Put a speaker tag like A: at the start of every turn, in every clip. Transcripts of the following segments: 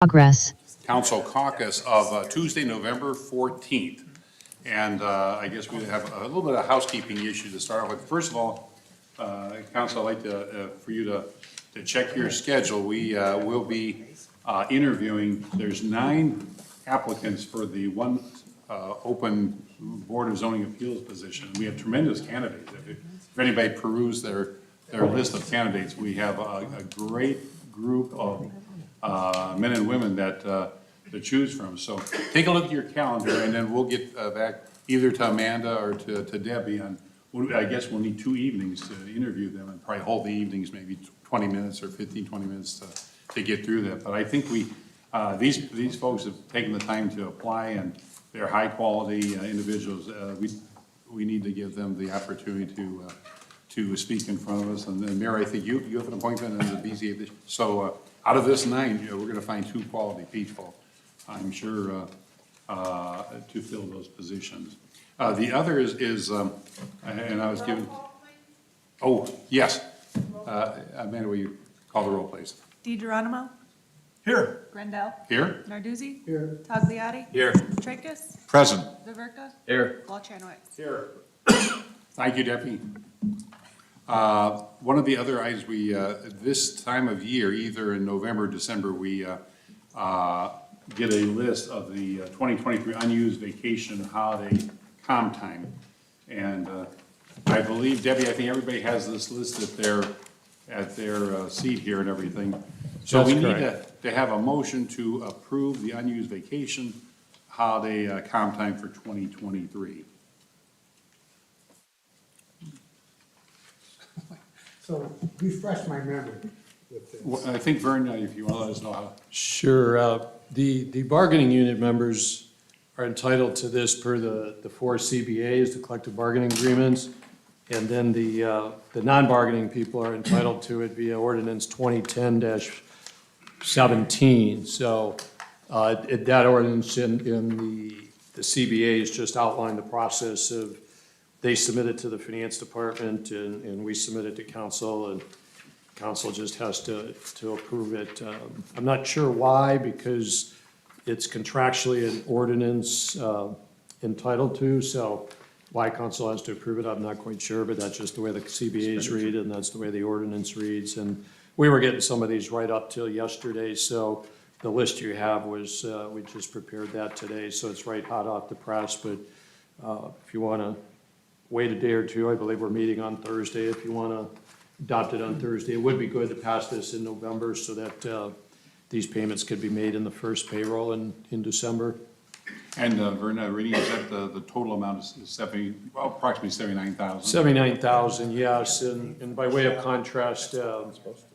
A: Progress.
B: Council caucus of Tuesday, November 14th. And I guess we have a little bit of housekeeping issue to start with. First of all, Council, I'd like for you to check your schedule. We will be interviewing, there's 9 applicants for the one open Board of Zoning Appeals position. We have tremendous candidates. If anybody perused their list of candidates, we have a great group of men and women that to choose from. So take a look at your calendar, and then we'll get back either to Amanda or to Debbie on, I guess we'll need 2 evenings to interview them and probably hold the evenings maybe 20 minutes or 15, 20 minutes to get through that. But I think these folks have taken the time to apply, and they're high-quality individuals. We need to give them the opportunity to speak in front of us. And then, Mayor, I think you have an appointment in the BZA. So out of this 9, we're going to find 2 quality people, I'm sure, to fill those positions. The other is and I was given, oh, yes. Amanda, will you call the roll, please?
C: DeGeronimo.
D: Here.
C: Grandel.
B: Here?
C: Narduzzi.
D: Here.
C: Tagliati.
D: Here.
C: Tracus.
B: Present.
C: Viverka.
D: Here.
C: Walchanowicz.
B: Here. Thank you, Deputy. One of the other items this time of year, either in November or December, we get a list of the 2023 unused vacation holiday comp time. And I believe, Debbie, I think everybody has this list at their seat here and everything. So we need to have a motion to approve the unused vacation holiday comp time for 2023.
E: So refresh my memory with this.
B: Well, I think Vern, if you want to let us know how.
D: Sure. The bargaining unit members are entitled to this per the 4 CBAs, the collective bargaining agreements. And then the non-bargaining people are entitled to it via ordinance 2010-17. So that ordinance in the CBAs just outlined the process of, they submit it to the finance department and we submit it to council, and council just has to approve it. I'm not sure why, because it's contractually an ordinance entitled to, so why council has to approve it, I'm not quite sure, but that's just the way the CBAs read and that's the way the ordinance reads. And we were getting some of these right up till yesterday, so the list you have was, we just prepared that today, so it's right hot off the press. But if you want to wait a day or two, I believe we're meeting on Thursday. If you want to adopt it on Thursday, it would be good to pass this in November so that these payments could be made in the first payroll in December.
B: And Vern, reading, is that the total amount is approximately 79,000?
D: 79,000, yes, and by way of contrast,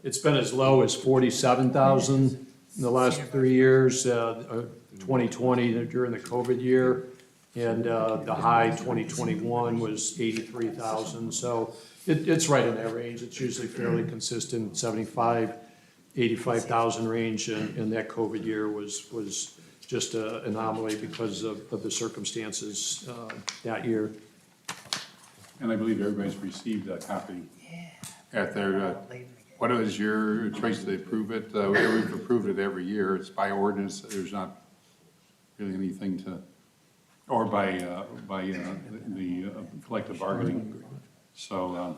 D: it's been as low as 47,000 in the last 3 years, 2020 during the COVID year, and the high 2021 was 83,000. So it's right in that range. It's usually fairly consistent, 75, 85,000 range, and that COVID year was just an anomaly because of the circumstances that year.
B: And I believe everybody's received a copy at their, what is your choice to approve it? We've approved it every year. It's by ordinance. There's not really anything to, or by the collective bargaining. So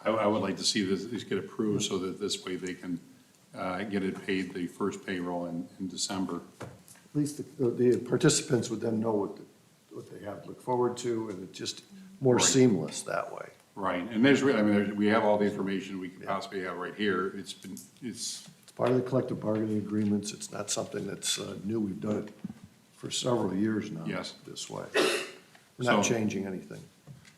B: I would like to see these get approved so that this way they can get it paid the first payroll in December.
F: At least the participants would then know what they have to look forward to, and it's just more seamless that way.
B: Right, and there's really, we have all the information we could possibly have right here. It's
F: It's part of the collective bargaining agreements. It's not something that's new. We've done it for several years now.
B: Yes.
F: This way. We're not
B: So-
F: changing anything.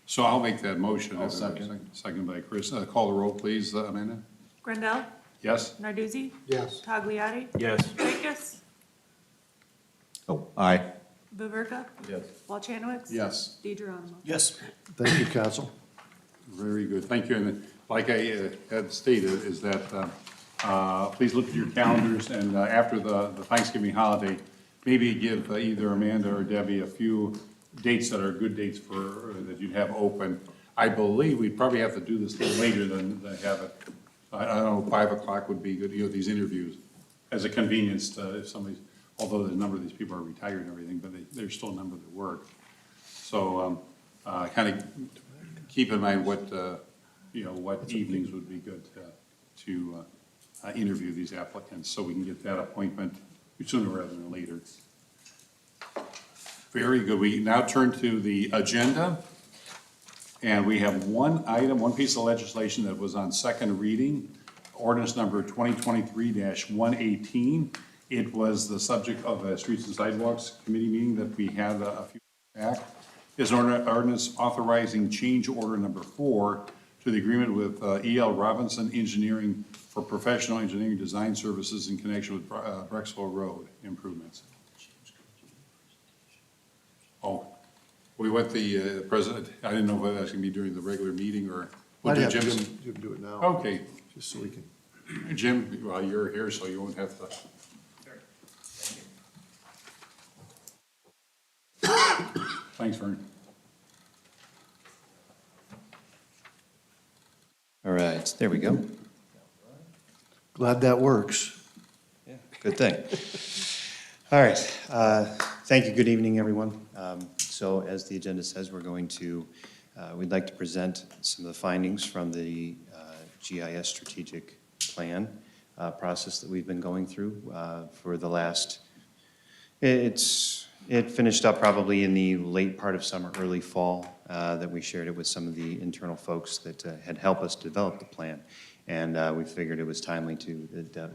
B: So I'll make that motion.
F: I'll second.
B: Second by Chris. Call the roll, please, Amanda.
C: Grandel.
B: Yes?
C: Narduzzi.
E: Yes.
C: Tagliati.
D: Yes.
C: Tracus.
G: Oh, aye.
C: Viverka.
D: Yes.
C: Walchanowicz.
B: Yes.
C: DeGeronimo.
D: Yes.
F: Thank you, council.
B: Very good, thank you. And like I had stated, is that please look at your calendars, and after the Thanksgiving holiday, maybe give either Amanda or Debbie a few dates that are good dates for, that you'd have open. I believe we'd probably have to do this a little later than have it, I don't know, 5 o'clock would be good, these interviews. as a convenience to, if somebody, although a number of these people are retired and everything, but there's still a number that work. So, kind of keep in mind what, what evenings would be good to interview these applicants, so we can get that appointment sooner rather than later. Very good. We now turn to the agenda. And we have one item, one piece of legislation that was on second reading, ordinance number 2023-118. It was the subject of a Streets and Sidewalks Committee meeting that we had a few weeks back. Is an ordinance authorizing change order number 4 to the agreement with E.L. Robinson Engineering for professional engineering design services in connection with Brexville Road improvements. Oh. We want the president, I didn't know whether that's going to be during the regular meeting or.
F: Might
B: do
F: have
B: Jim's-
F: Jim do it now.
B: Okay,
F: Just so we can.
B: Jim, well, you're here, so you won't have to. Thanks, Vern.
A: All right, there we go.
F: Glad that works.
A: Yeah, good thing. All right, thank you, good evening, everyone. So as the agenda says, we'd like to present some of the findings from the GIS strategic plan process that we've been going through for the last, it finished up probably in the late part of summer, early fall, that we shared it with some of the internal folks that had helped us develop the plan. And we figured it was timely to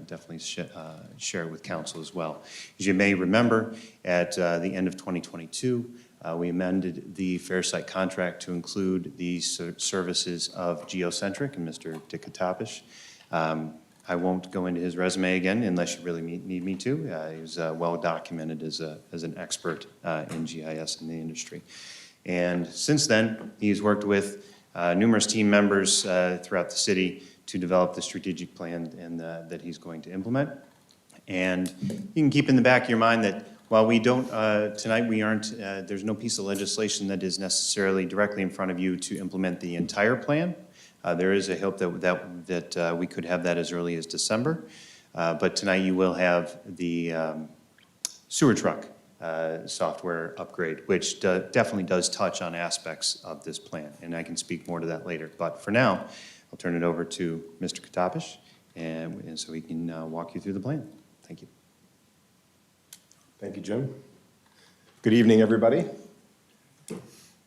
A: definitely share it with council as well. As you may remember, at the end of 2022, we amended the Fair Site contract to include the services of Geocentric and Mr. Dick Katapish. I won't go into his resume again unless you really need me to. He was well documented as an expert in GIS in the industry. And since then, he's worked with numerous team members throughout the city to develop the strategic plan and that he's going to implement. And you can keep in the back of your mind that while we don't, tonight we aren't, there's no piece of legislation that is necessarily directly in front of you to implement the entire plan. There is a hope that we could have that as early as December. But tonight you will have the sewer truck software upgrade, which definitely does touch on aspects of this plan. And I can speak more to that later. But for now, I'll turn it over to Mr. Katapish, and so he can walk you through the plan. Thank you.
H: Thank you, Jim. Good evening, everybody.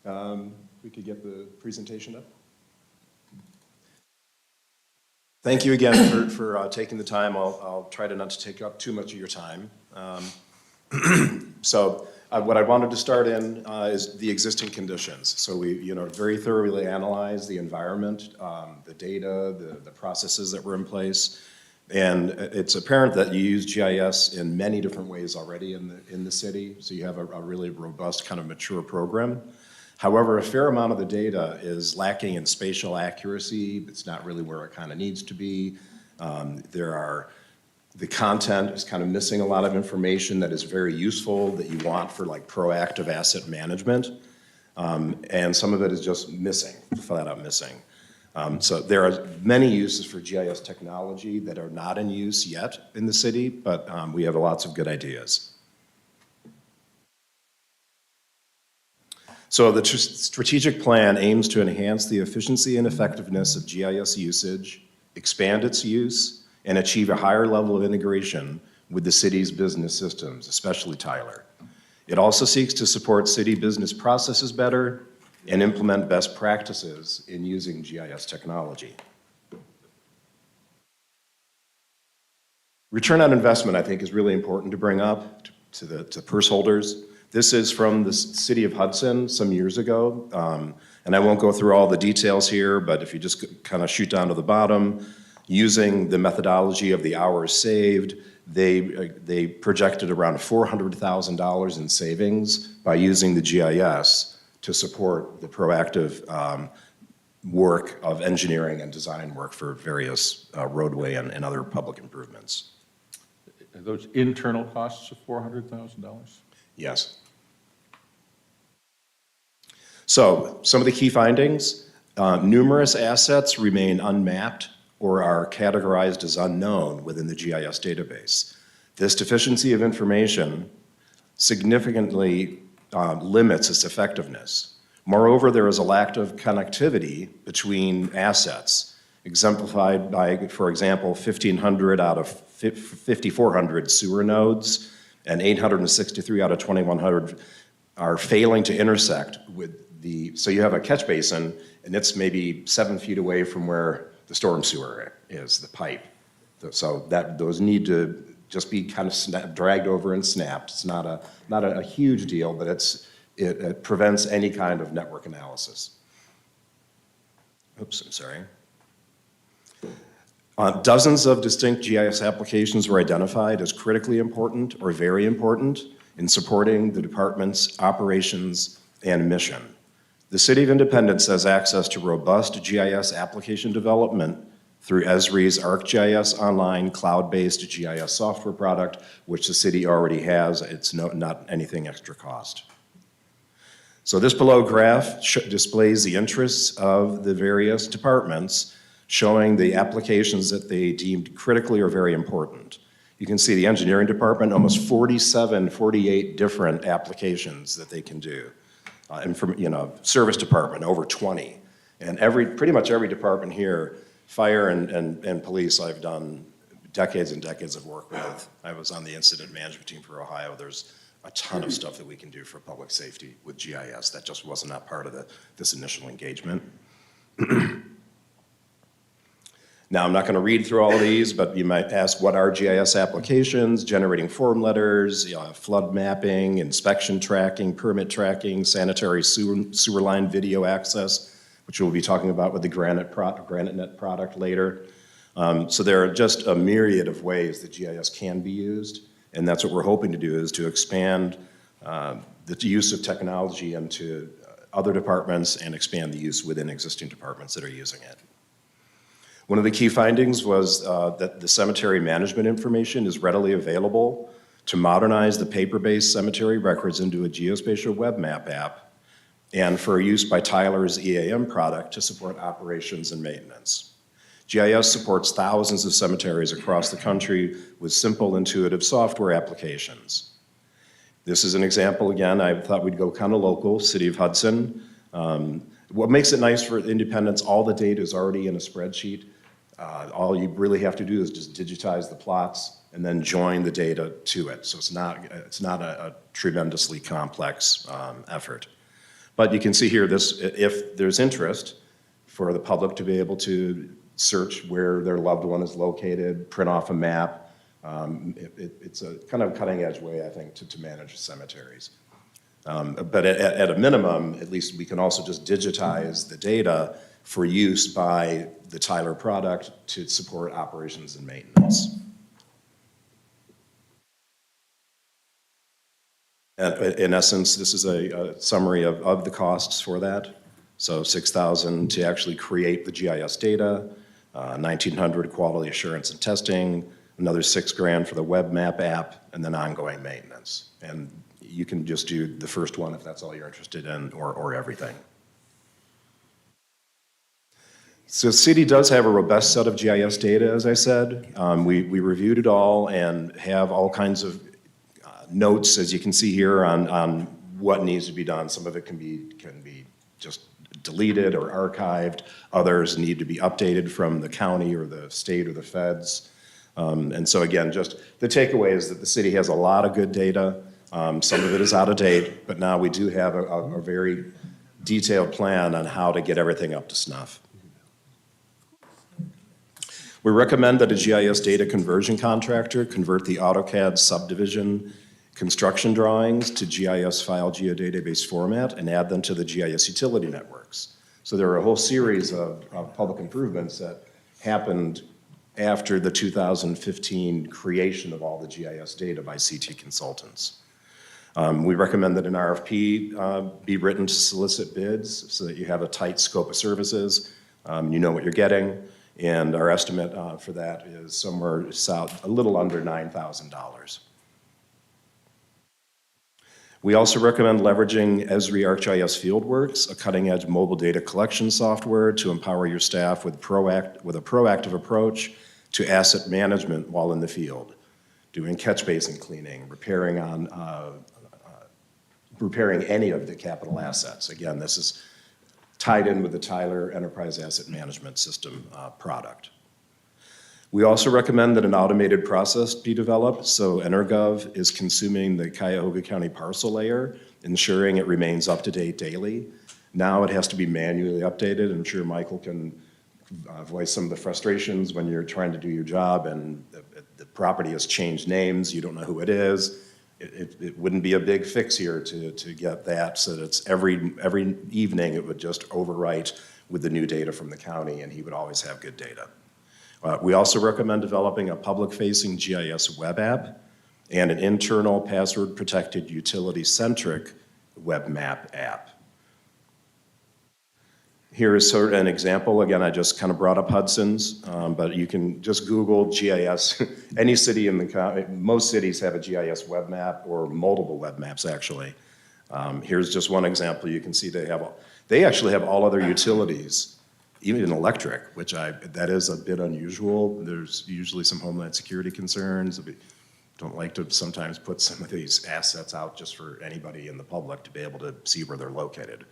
H: We could get the presentation up. Thank you again for taking the time. I'll try to not to take up too much of your time. So what I wanted to start in is the existing conditions. So we very thoroughly analyzed the environment, the data, the processes that were in place. And it's apparent that you use GIS in many different ways already in the city. So you have a really robust kind of mature program. However, a fair amount of the data is lacking in spatial accuracy. It's not really where it kind of needs to be. The content is kind of missing a lot of information that is very useful that you want for like proactive asset management. And some of it is just missing, flat out missing. So there are many uses for GIS technology that are not in use yet in the city, but we have lots of good ideas. So the strategic plan aims to enhance the efficiency and effectiveness of GIS usage, expand its use, and achieve a higher level of integration with the city's business systems, especially Tyler. It also seeks to support city business processes better and implement best practices in using GIS technology. Return on investment, I think, is really important to bring up to purse holders. This is from the city of Hudson some years ago, and I won't go through all the details here, but if you just kind of shoot down to the bottom, using the methodology of the hours saved, they projected around $400,000 in savings by using the GIS to support the proactive work of engineering and design work for various roadway and other public improvements.
G: Are those internal costs of $400,000?
H: Yes. So some of the key findings, numerous assets remain unmapped or are categorized as unknown within the GIS database. This deficiency of information significantly limits its effectiveness. Moreover, there is a lack of connectivity between assets, exemplified by, for example, 1,500 out of 5,400 sewer nodes and 863 out of 2,100 are failing to intersect with so you have a catch basin and it's maybe 7 feet away from where the storm sewer is, the pipe. So those need to just be kind of dragged over and snapped. It's not a huge deal, but it prevents any kind of network analysis. Oops, I'm sorry. Dozens of distinct GIS applications were identified as critically important or very important in supporting the department's operations and mission. The City of Independence has access to robust GIS application development through Esri's ArcGIS Online cloud-based GIS software product, which the city already has. It's not anything extra cost. So this below graph displays the interests of the various departments, showing the applications that they deemed critically or very important. You can see the engineering department, almost 48 different applications that they can do. And from, service department, over 20. And pretty much every department here, fire and police, I've done decades and decades of work with. I was on the incident management team for Ohio. There's a ton of stuff that we can do for public safety with GIS. That just was not part of this initial engagement. Now, I'm not going to read through all of these, but you might ask, what are GIS applications? Generating form letters, flood mapping, inspection tracking, permit tracking, sanitary sewer line video access, which we'll be talking about with the GraniteNet product later. So there are just a myriad of ways that GIS can be used, and that's what we're hoping to do, is to expand the use of technology into other departments and expand the use within existing departments that are using it. One of the key findings was that the cemetery management information is readily available to modernize the paper-based cemetery records into a geospatial web map app, and for use by Tyler's EAM product to support operations and maintenance. GIS supports thousands of cemeteries across the country with simple, intuitive software applications. This is an example, again, I thought we'd go kind of local, City of Hudson. What makes it nice for Independence, all the data is already in a spreadsheet. All you really have to do is just digitize the plots and then join the data to it. So it's not a tremendously complex effort. But you can see here, if there's interest for the public to be able to search where their loved one is located, print off a map, it's a kind of cutting edge way, I think, to manage cemeteries. But at a minimum, at least we can also just digitize the data for use by the Tyler product to support operations and maintenance. In essence, this is a summary of the costs for that. So $6,000 to actually create the GIS data, $1,900 quality assurance and testing, another $6,000 for the web map app, and then ongoing maintenance. And you can just do the first one if that's all you're interested in, or everything. So city does have a robust set of GIS data, as I said. We reviewed it all and have all kinds of notes, as you can see here, on what needs to be done. Some of it can be just deleted or archived. Others need to be updated from the county or the state or the feds. And so again, just the takeaway is that the city has a lot of good data. Some of it is out of date, but now we do have a very detailed plan on how to get everything up to snuff. We recommend that a GIS data conversion contractor convert the AutoCAD subdivision construction drawings to GIS file geodatabase format and add them to the GIS utility networks. So there are a whole series of public improvements that happened after the 2015 creation of all the GIS data by CT Consultants. We recommend that an RFP be written to solicit bids so that you have a tight scope of services, you know what you're getting, and our estimate for that is somewhere south, a little under $9,000. We also recommend leveraging Esri ArcGIS Fieldworks, a cutting-edge mobile data collection software to empower your staff with a proactive approach to asset management while in the field, doing catch basin cleaning, repairing any of the capital assets. Again, this is tied in with the Tyler Enterprise Asset Management System product. We also recommend that an automated process be developed, so EnerGov is consuming the Cuyahoga County parcel layer, ensuring it remains up to date daily. Now it has to be manually updated. I'm sure Michael can voice some of the frustrations when you're trying to do your job and the property has changed names, you don't know who it is. It wouldn't be a big fix here to get that, so that it's every evening it would just overwrite with the new data from the county and he would always have good data. We also recommend developing a public-facing GIS web app and an internal password-protected utility-centric web map app. Here is sort of an example. Again, I just kind of brought up Hudson's, but you can just Google GIS. Any city in the county, most cities have a GIS web map or multiple web maps, actually. Here's just one example. You can see they actually have all other utilities, even electric, which that is a bit unusual. There's usually some Homeland Security concerns. We don't like to sometimes put some of these assets out just for anybody in the public to be able to see where they're located.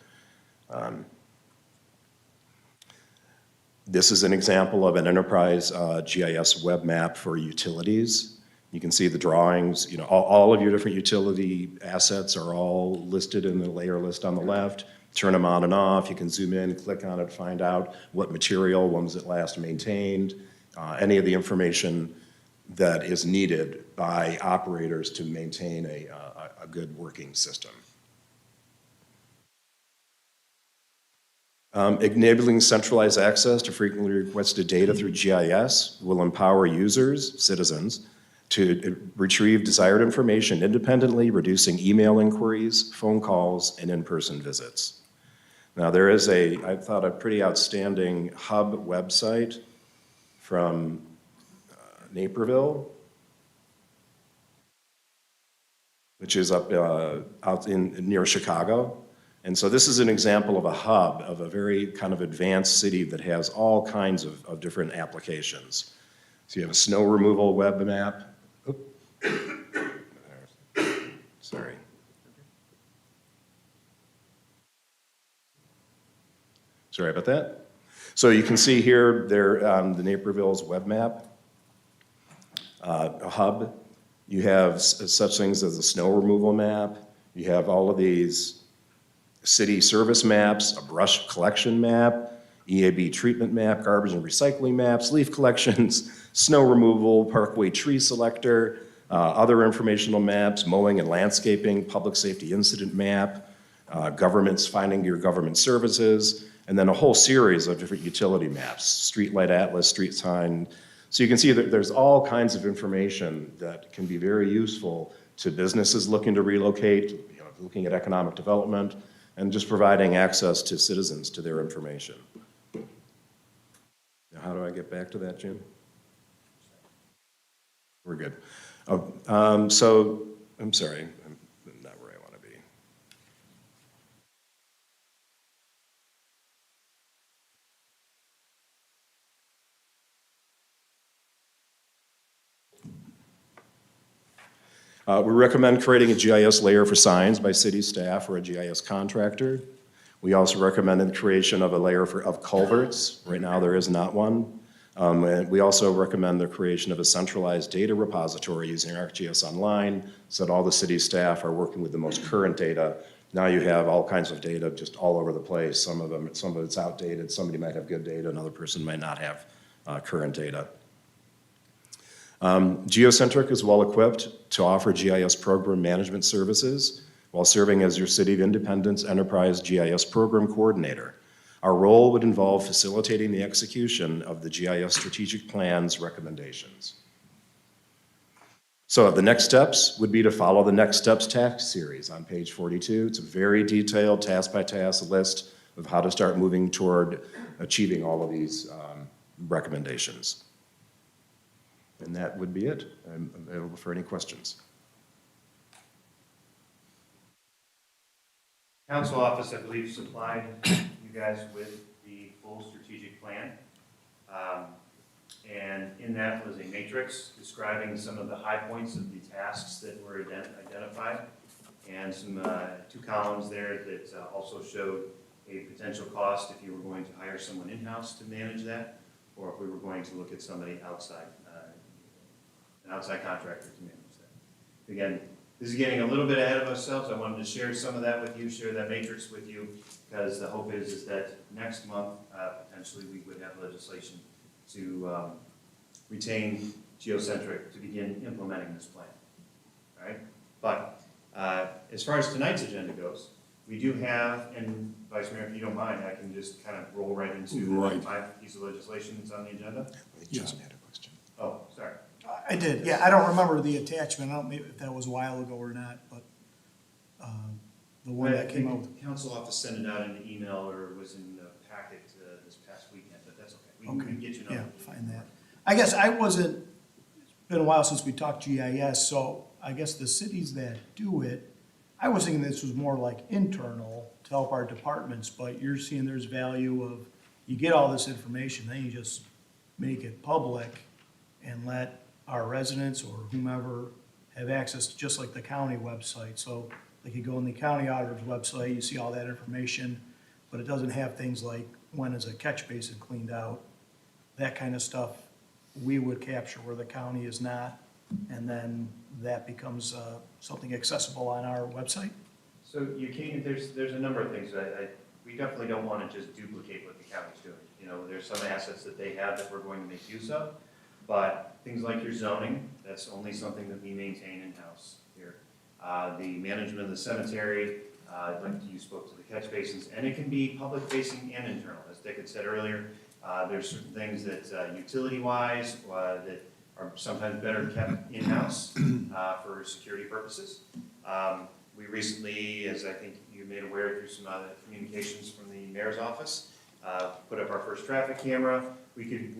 H: This is an example of an enterprise GIS web map for utilities. You can see the drawings, you know, all of your different utility assets are all listed in the layer list on the left. Turn them on and off, you can zoom in, click on it, find out what material, when was it last maintained, any of the information that is needed by operators to maintain a good working system. Enabling centralized access to frequently requested data through GIS will empower users, citizens, to retrieve desired information independently, reducing email inquiries, phone calls, and in-person visits. Now, there is I thought, a pretty outstanding hub website from Naperville, which is up out near Chicago. And so this is an example of a hub of a very kind of advanced city that has all kinds of different applications. So you have a snow removal web map. Sorry. Sorry about that. So you can see here there the Naperville's web map, a hub. You have such things as a snow removal map. You have all of these city service maps, a brush collection map, EAB treatment map, garbage and recycling maps, leaf collections, snow removal, parkway tree selector, other informational maps, mowing and landscaping, public safety incident map, governments finding your government services, and then a whole series of different utility maps, streetlight atlas, street sign. So you can see that there's all kinds of information that can be very useful to businesses looking to relocate, you know, looking at economic development, and just providing access to citizens to their information. Now, how do I get back to that, Jim? We're good. So, I'm sorry, I'm not where I want to be. We recommend creating a GIS layer for signs by city staff or a GIS contractor. We also recommend the creation of a layer of culverts. Right now, there is not one. And we also recommend the creation of a centralized data repository using ArcGIS Online so that all the city staff are working with the most current data. Now you have all kinds of data just all over the place. Some of it's outdated, somebody might have good data, another person might not have current data. Geocentric is well equipped to offer GIS program management services while serving as your City of Independence Enterprise GIS Program Coordinator. Our role would involve facilitating the execution of the GIS strategic plan's recommendations. So the next steps would be to follow the Next Steps task series on page 42. It's a very detailed task-by-task list of how to start moving toward achieving all of these recommendations. And that would be it. I'm available for any questions.
A: Council office, I believe, supplied you guys with the full strategic plan. And in that was a matrix describing some of the high points of the tasks that were identified, and some, 2 columns there that also showed a potential cost if you were going to hire someone in-house to manage that, or if we were going to look at somebody outside, an outside contractor to manage that. Again, this is getting a little bit ahead of ourselves. I wanted to share some of that with you, share that matrix with you, because the hope is that next month, potentially, we would have legislation to retain Geocentric to begin implementing this plan. All right? But as far as tonight's agenda goes, we do have, and Vice Mayor, if you don't mind, I can just kind of roll right into
B: Right.
A: my piece of legislation that's on the agenda.
B: Jason
H: had a question.
A: Oh, sorry.
I: I did, yeah, I don't remember the attachment, I don't know if that was a while ago or not, but, the one that came out.
A: The council office sent it out in an email or was in the packet this past weekend, but that's okay. We
I: Okay,
A: can get you another.
I: yeah, find that. I guess I wasn't, it's been a while since we talked GIS, so I guess the cities that do it, I was thinking this was more like internal to help our departments, but you're seeing there's value of, you get all this information, then you just make it public and let our residents or whomever have access, just like the county website. So they could go on the county auditor's website, you see all that information, but it doesn't have things like when is a catch basin cleaned out, that kind of stuff we would capture where the county is not, and then that becomes something accessible on our website.
A: So you can't, there's a number of things. We definitely don't want to just duplicate what the county's doing. You know, there's some assets that they have that we're going to make use of, but things like your zoning, that's only something that we maintain in-house here. The management of the cemetery, like you spoke to the catch basins, and it can be public-facing and internal. As Dick had said earlier, there's certain things that utility-wise, that are sometimes better kept in-house for security purposes. We recently, as I think you made aware through some other communications from the mayor's office, put up our first traffic camera. We could,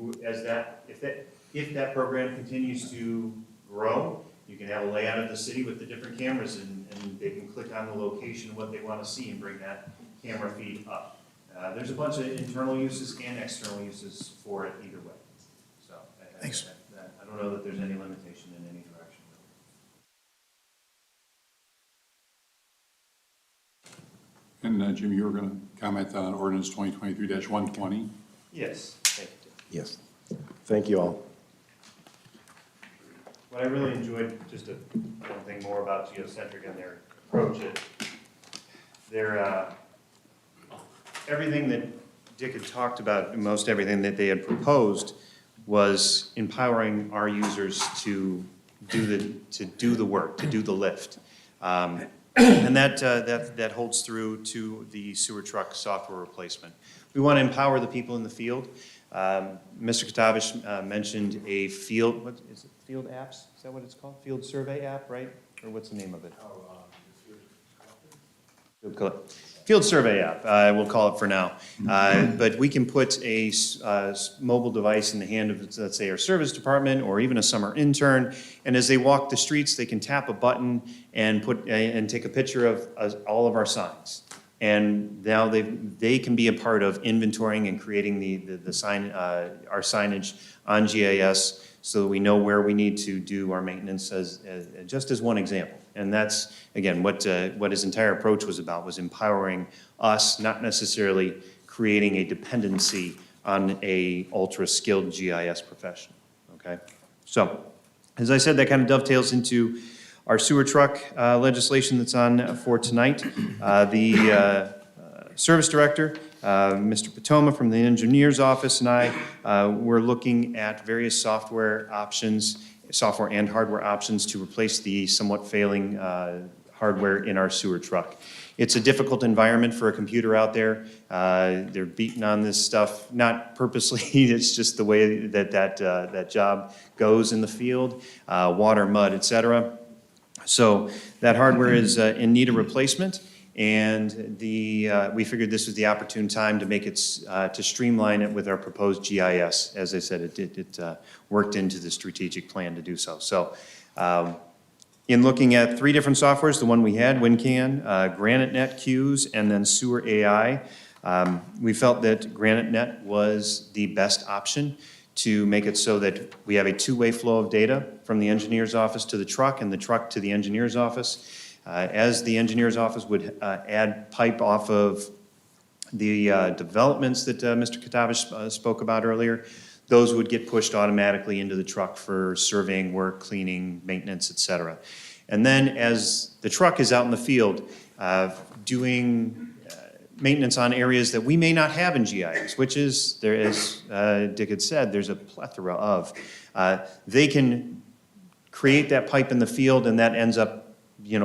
A: if that program continues to grow, you can have a layout of the city with the different cameras, and they can click on the location of what they want to see and bring that camera feed up. There's a bunch of internal uses and external uses for it either way. So
I: Thanks.
A: I don't know that there's any limitation in any direction.
B: And Jim, you were going to comment on ordinance 2023-120?
A: Yes, thank you.
H: Yes. Thank you all.
A: What I really enjoyed, just one thing more about Geocentric and their approach, everything that Dick had talked about, most everything that they had proposed was empowering our users to do the work, to do the lift. And that holds through to the sewer truck software replacement. We want to empower the people in the field. Mr. Katavish mentioned a field, what is it, field apps? Is that what it's called? Field survey app, right? Or what's the name of it? Field survey app, we'll call it for now. But we can put a mobile device in the hand of, let's say, our service department or even a summer intern, and as they walk the streets, they can tap a button and take a picture of all of our signs. And now they can be a part of inventorying and creating the sign, our signage on GIS, so that we know where we need to do our maintenance, just as one example. And that's, again, what his entire approach was about, was empowering us, not necessarily creating a dependency on a ultra-skilled GIS professional, okay? So, as I said, that kind of dovetails into our sewer truck legislation that's on for tonight. The service director, Mr. Patoma from the engineer's office, and I, we're looking at various software and hardware options to replace the somewhat failing hardware in our sewer truck. It's a difficult environment for a computer out there. They're beating on this stuff, not purposely, it's just the way that job goes in the field, water, mud, et cetera. So that hardware is in need of replacement, and we figured this was the opportune time to make it, to streamline it with our proposed GIS. As I said, it worked into the strategic plan to do so. So In looking at 3 different softwares, the one we had, WinCan, GraniteNet Qs, and then Sewer AI, we felt that GraniteNet was the best option to make it so that we have a two-way flow of data from the engineer's office to the truck and the truck to the engineer's office. As the engineer's office would add pipe off of the developments that Mr. Katavish spoke about earlier, those would get pushed automatically into the truck for surveying work, cleaning, maintenance, et cetera. And then as the truck is out in the field doing maintenance on areas that we may not have in GIS, which is, there is, Dick had said, there's a plethora of, they can create that pipe in the field and that ends up,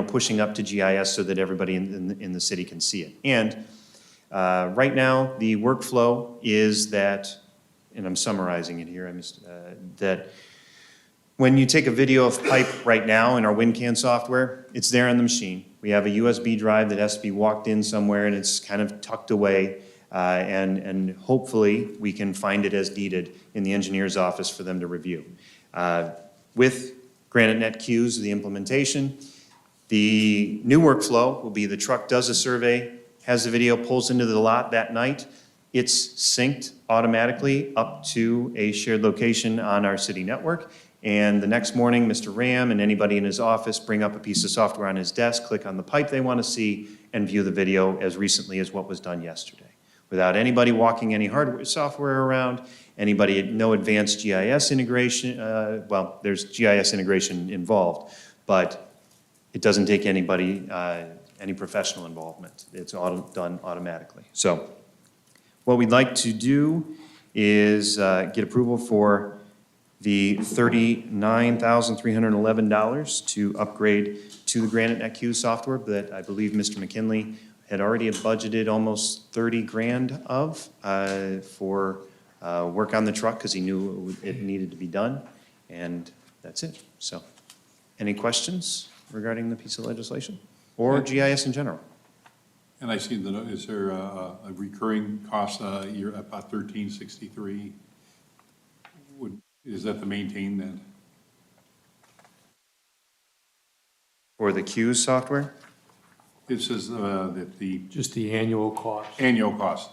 A: pushing up to GIS so that everybody in the city can see it. And right now, the workflow is that, and I'm summarizing it here, that when you take a video of pipe right now in our WinCan software, it's there on the machine. We have a USB drive that has to be walked in somewhere and it's kind of tucked away. And hopefully we can find it as needed in the engineer's office for them to review. With GraniteNet Qs, the implementation, the new workflow will be the truck does a survey, has the video, pulls into the lot that night. It's synced automatically up to a shared location on our city network. And the next morning, Mr. Ram and anybody in his office bring up a piece of software on his desk, click on the pipe they want to see, and view the video as recently as what was done yesterday. Without anybody walking any hardware, software around, no advanced GIS integration, well, there's GIS integration involved, but it doesn't take anybody, any professional involvement. It's all done automatically. So what we'd like to do is get approval for the $39,311 to upgrade to the GraniteNet Q software that I believe Mr. McKinley had already budgeted almost 30 grand of for work on the truck because he knew it needed to be done. And that's it. So any questions regarding the piece of legislation or GIS in general?
B: And I see is there a recurring cost year about 1363? Is that to maintain that?
A: For the Qs software?
B: It says that the
D: Just the annual cost.
B: annual cost,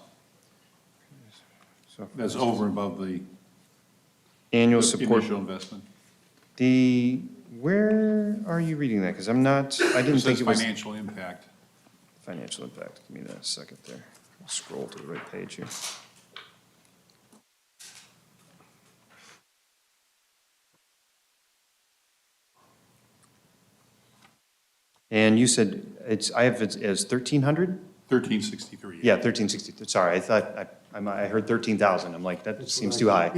A: So
B: that's over and above the
A: annual support.
B: initial investment.
A: Where are you reading that? Because I didn't
B: It
A: think
B: says
A: it was.
B: financial impact.
A: Financial impact, give me that a second there. I'll scroll to the right page here. And you said I have it as 1,300?
B: 1363.
A: Yeah, 1,360, sorry, I heard 13,000, I'm like, that seems too high.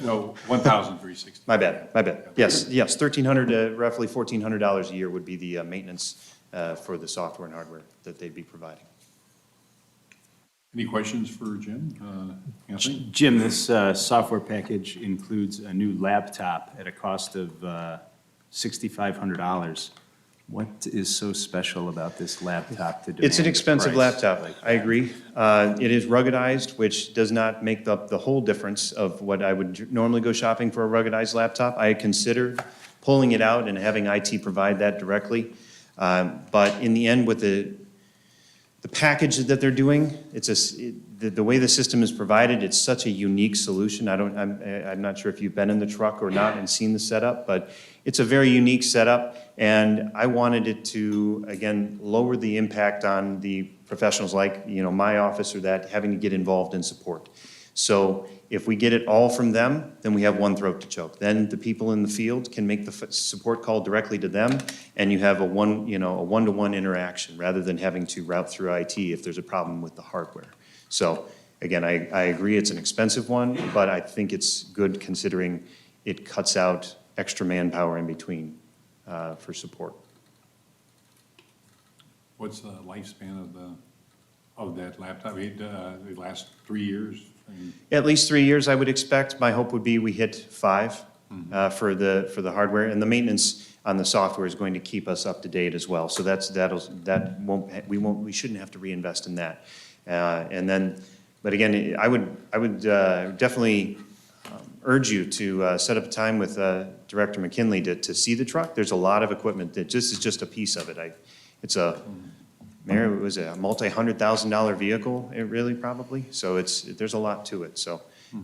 B: No, 1,360.
A: My bad. Yes, 1,300, roughly $1,400 a year would be the maintenance for the software and hardware that they'd be providing.
B: Any questions for Jim? Anthony?
J: Jim, this software package includes a new laptop at a cost of $6,500. What is so special about this laptop to demand
A: It's an expensive
J: price
A: laptop,
J: like
A: I
J: that?
A: agree. It is ruggedized, which does not make up the whole difference of what I would normally go shopping for a ruggedized laptop. I considered pulling it out and having IT provide that directly. But in the end, with the package that they're doing, the way the system is provided, it's such a unique solution. I'm not sure if you've been in the truck or not and seen the setup, but it's a very unique setup. And I wanted it to, again, lower the impact on the professionals like, my office or that, having to get involved in support. So if we get it all from them, then we have one throat to choke. Then the people in the field can make the support call directly to them, and you have a one-to-one interaction rather than having to route through IT if there's a problem with the hardware. So again, I agree it's an expensive one, but I think it's good considering it cuts out extra manpower in between for support.
B: What's the lifespan of that laptop? It lasts 3 years?
A: At least 3 years, I would expect. My hope would be we hit 5 for the hardware, and the maintenance on the software is going to keep us up to date as well. So we shouldn't have to reinvest in that. And then, but again, I would definitely urge you to set up a time with Director McKinley to see the truck. There's a lot of equipment that this is just a piece of it. It's a, Mayor, it was a multi-$100,000 vehicle, it really probably, so there's a lot to it. So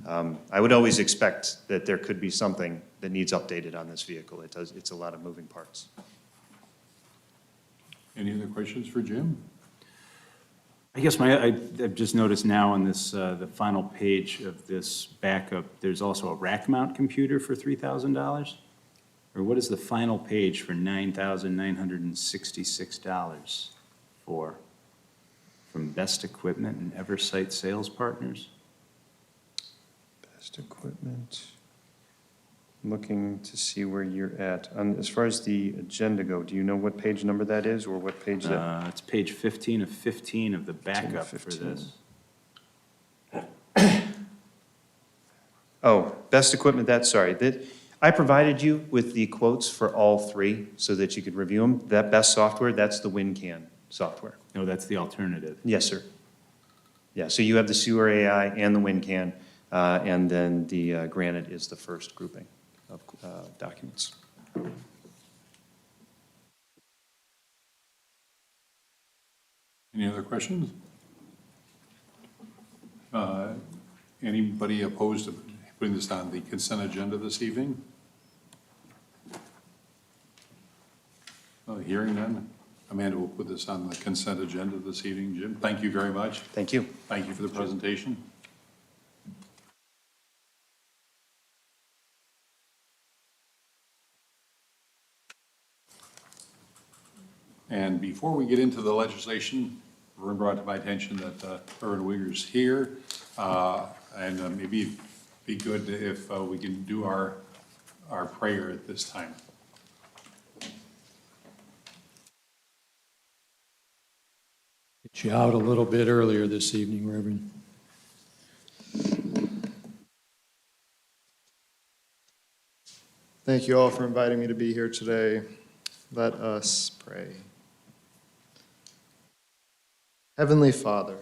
A: I would always expect that there could be something that needs updated on this vehicle. It's a lot of moving parts.
B: Any other questions for Jim?
J: I guess I've just noticed now on this, the final page of this backup, there's also a rack mount computer for $3,000? Or what is the final page for $9,966 for? From Best Equipment and Eversight Sales Partners?
A: Best equipment. Looking to see where you're at. As far as the agenda go, do you know what page number that is, or what page that?
J: It's page 15 of 15 of the
A: 15 of
J: backup for
A: 15.
J: this.
A: Oh, best equipment, I provided you with the quotes for all three so that you could review them. That best software, that's the WinCan software.
J: No, that's the alternative.
A: Yes, sir. Yeah, so you have the Sewer AI and the WinCan, and then the Granite is the first grouping of documents.
B: Any other questions? Anybody opposed to putting this on the consent agenda this evening? Hearing none. Amanda will put this on the consent agenda this evening. Jim, thank you very much.
A: Thank you.
B: Thank you for the presentation. And before we get into the legislation, Vern brought to my attention that Irwin Wigger's here, and maybe it'd be good if we can do our prayer at this time.
D: Get you out a little bit earlier this evening, Reverend.
K: Thank you all for inviting me to be here today. Let us pray. Heavenly Father,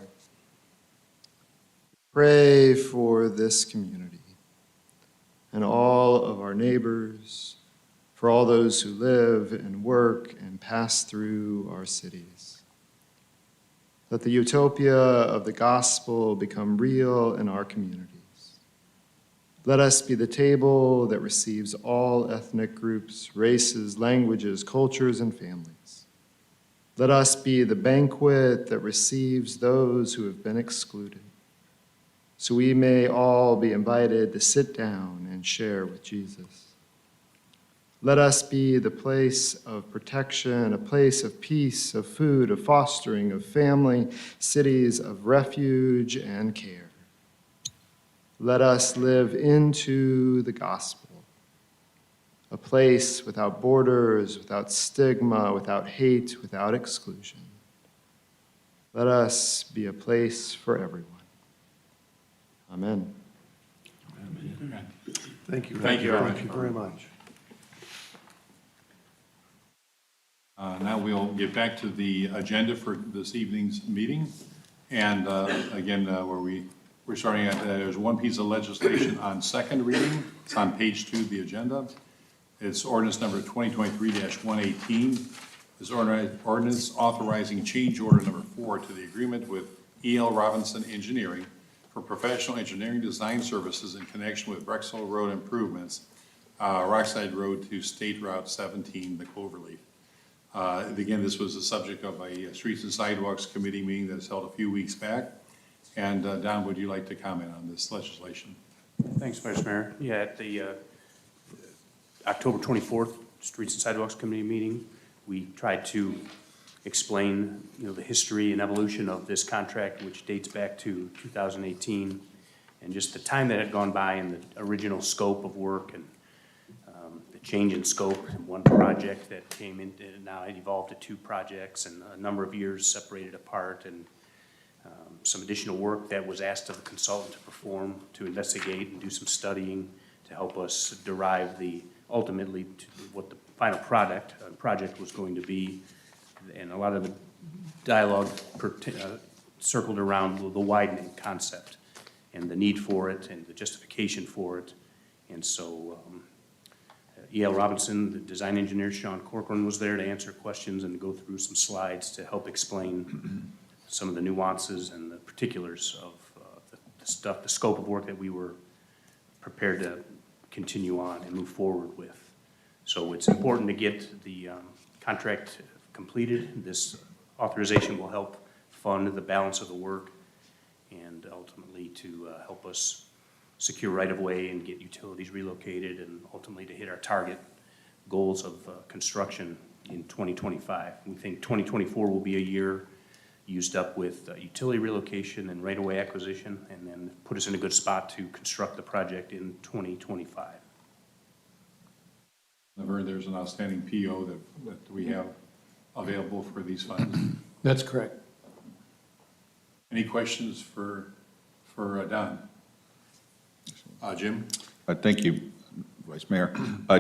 K: pray for this community and all of our neighbors, for all those who live and work and pass through our cities. Let the utopia of the gospel become real in our communities. Let us be the table that receives all ethnic groups, races, languages, cultures, and families. Let us be the banquet that receives those who have been excluded, so we may all be invited to sit down and share with Jesus. Let us be the place of protection, a place of peace, of food, of fostering, of family, cities of refuge and care. Let us live into the gospel, a place without borders, without stigma, without hate, without exclusion. Let us be a place for everyone. Amen.
F: Thank you.
B: Thank you very much.
F: Thank you very much.
B: Now we'll get back to the agenda for this evening's meeting. And again, we're starting at, there's one piece of legislation on second reading. It's on page 2 of the agenda. It's ordinance number 2023-118. It's ordinance authorizing change order number 4 to the agreement with E.L. Robinson Engineering for professional engineering design services in connection with Brexel Road improvements, Rockside Road to State Route 17, the Cloverleaf. Again, this was the subject of a Streets and Sidewalks Committee meeting that was held a few weeks back. And Don, would you like to comment on this legislation?
L: Thanks, Vice Mayor. Yeah, at the October 24th Streets and Sidewalks Committee meeting, we tried to explain, the history and evolution of this contract, which dates back to 2018, and just the time that had gone by and the original scope of work and the change in scope in one project that came in, and now it evolved to 2 projects and a number of years separated apart, and some additional work that was asked of the consultant to perform, to investigate and do some studying to help us derive ultimately what the final project was going to be. And a lot of the dialogue circled around the widening concept and the need for it and the justification for it. And so E.L. Robinson, the design engineer, Sean Corcoran, was there to answer questions and to go through some slides to help explain some of the nuances and the particulars of the stuff, the scope of work that we were prepared to continue on and move forward with. So it's important to get the contract completed. This authorization will help fund the balance of the work and ultimately to help us secure right-of-way and get utilities relocated and ultimately to hit our target goals of construction in 2025. We think 2024 will be a year used up with utility relocation and right-of-way acquisition, and then put us in a good spot to construct the project in 2025.
B: Laverne, there's an outstanding PO that we have available for these funds.
D: That's correct.
B: Any questions for Don? Jim?
G: Thank you, Vice Mayor.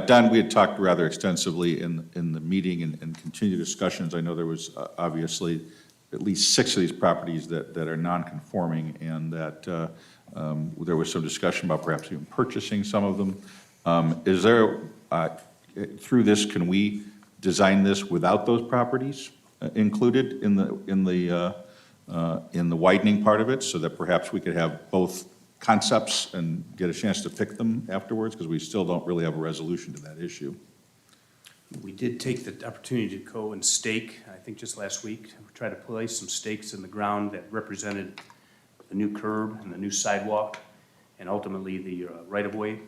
G: Don, we had talked rather extensively in the meeting and continued discussions. I know there was obviously at least 6 of these properties that are non-conforming, and that there was some discussion about perhaps even purchasing some of them. Is there, through this, can we design this without those properties included in the widening part of it, so that perhaps we could have both concepts and get a chance to pick them afterwards, because we still don't really have a resolution to that issue?
L: We did take the opportunity to go and stake, I think just last week, we tried to place some stakes in the ground that represented the new curb and the new sidewalk, and ultimately the right-of-way,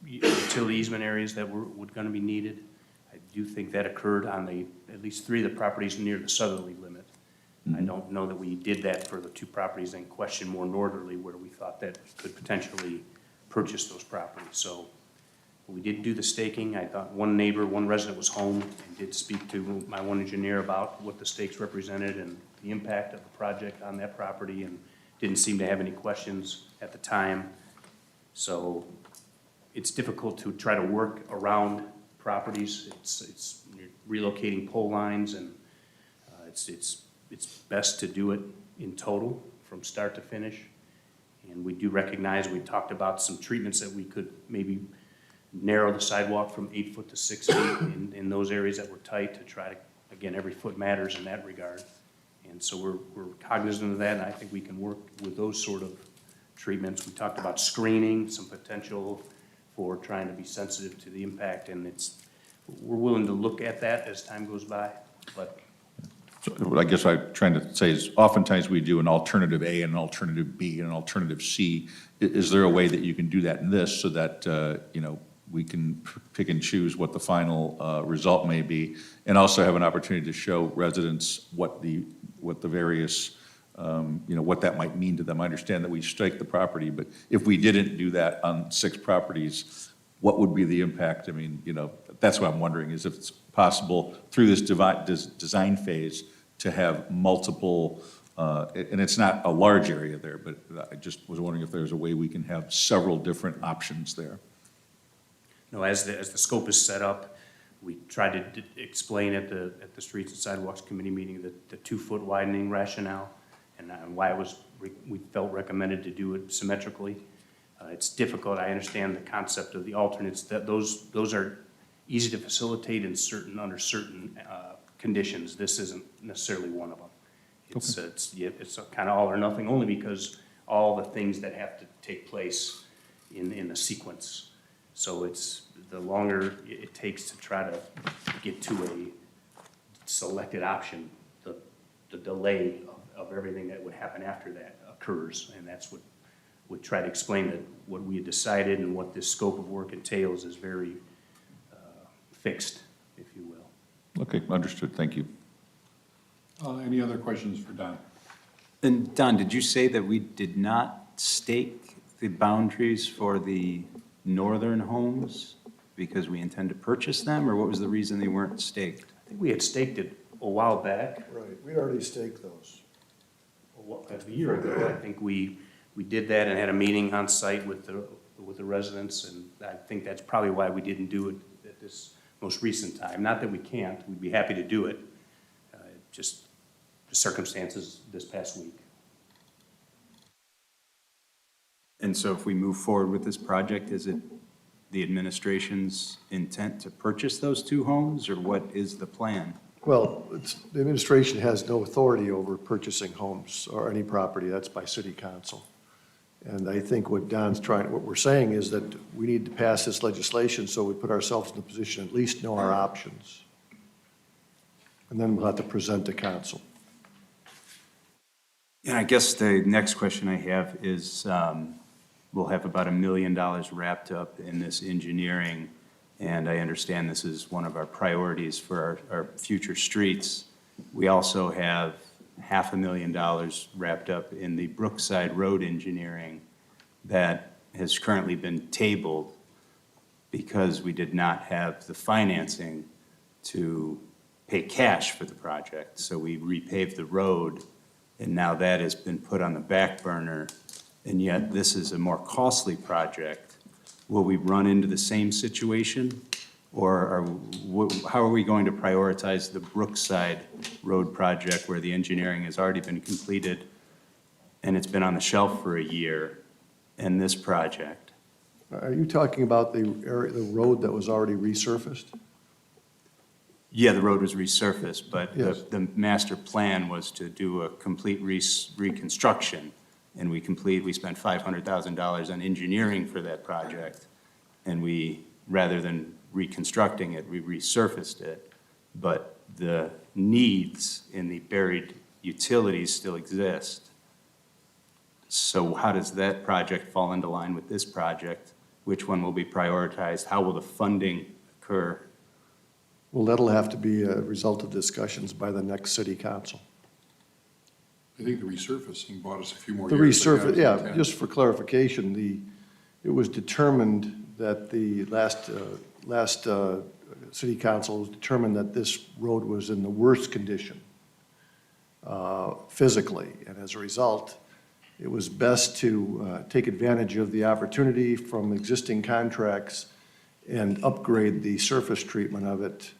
L: utility easement areas that were going to be needed. I do think that occurred on at least 3 of the properties near the southerly limit. I don't know that we did that for the 2 properties in question more northerly, where we thought that we could potentially purchase those properties. So we did do the staking. I thought one resident was home and did speak to my one engineer about what the stakes represented and the impact of the project on that property, and didn't seem to have any questions at the time. So it's difficult to try to work around properties. It's relocating pole lines, and it's best to do it in total from start to finish. And we do recognize, we talked about some treatments that we could maybe narrow the sidewalk from 8 foot to 6 feet in those areas that were tight, to try to, again, every foot matters in that regard. And so we're cognizant of that, and I think we can work with those sort of treatments. We talked about screening, some potential for trying to be sensitive to the impact, and we're willing to look at that as time goes by, but.
G: So what I guess I'm trying to say is, oftentimes we do an alternative A and an alternative B and an alternative C. Is there a way that you can do that in this, so that, we can pick and choose what the final result may be, and also have an opportunity to show residents what the various, what that might mean to them? I understand that we strike the property, but if we didn't do that on 6 properties, what would be the impact? I mean, that's what I'm wondering, is if it's possible through this design phase to have multiple, and it's not a large area there, but I just was wondering if there's a way we can have several different options there.
L: No, as the scope is set up, we tried to explain at the Streets and Sidewalks Committee meeting the 2-foot widening rationale, and why we felt recommended to do it symmetrically. It's difficult. I understand the concept of the alternates. That those are easy to facilitate under certain conditions. This isn't necessarily one of them. It's kind of all or nothing, only because all the things that have to take place in the sequence. So it's the longer it takes to try to get to a selected option, the delay of everything that would happen after that occurs, and that's what we try to explain, that what we had decided and what this scope of work entails is very fixed, if you will.
G: Okay, understood. Thank you.
B: Any other questions for Don?
J: And Don, did you say that we did not stake the boundaries for the northern homes because we intend to purchase them, or what was the reason they weren't staked?
L: I think we had staked it a while back,
F: Right, we'd already staked those.
L: a year ago. I think we did that and had a meeting on site with the residents, and I think that's probably why we didn't do it at this most recent time. Not that we can't, we'd be happy to do it, just the circumstances this past week.
J: And so if we move forward with this project, is it the administration's intent to purchase those two homes, or what is the plan?
F: Well, the administration has no authority over purchasing homes or any property. That's by city council. And I think what what we're saying is that we need to pass this legislation so we put ourselves in a position, at least know our options. And then we'll have to present to council.
J: And I guess the next question I have is, we'll have about $1 million wrapped up in this engineering, and I understand this is one of our priorities for our future streets. We also have $500,000 wrapped up in the Brookside Road engineering that has currently been tabled because we did not have the financing to pay cash for the project. So we repaved the road, and now that has been put on the back burner, and yet this is a more costly project. Will we run into the same situation? Or how are we going to prioritize the Brookside Road project where the engineering has already been completed and it's been on the shelf for a year, and this project?
F: Are you talking about the road that was already resurfaced?
J: Yeah, the road was resurfaced, but
F: Yes.
J: the master plan was to do a complete reconstruction. And we spent $500,000 on engineering for that project. And we, rather than reconstructing it, we resurfaced it. But the needs in the buried utilities still exist. So how does that project fall into line with this project? Which one will be prioritized? How will the funding occur?
F: Well, that'll have to be a result of discussions by the next city council.
B: I think the resurfacing bought us a few more
F: The
B: years.
F: resurface, yeah, just for clarification, it was determined that the last city council was determined that this road was in the worst condition physically, and as a result, it was best to take advantage of the opportunity from existing contracts and upgrade the surface treatment of it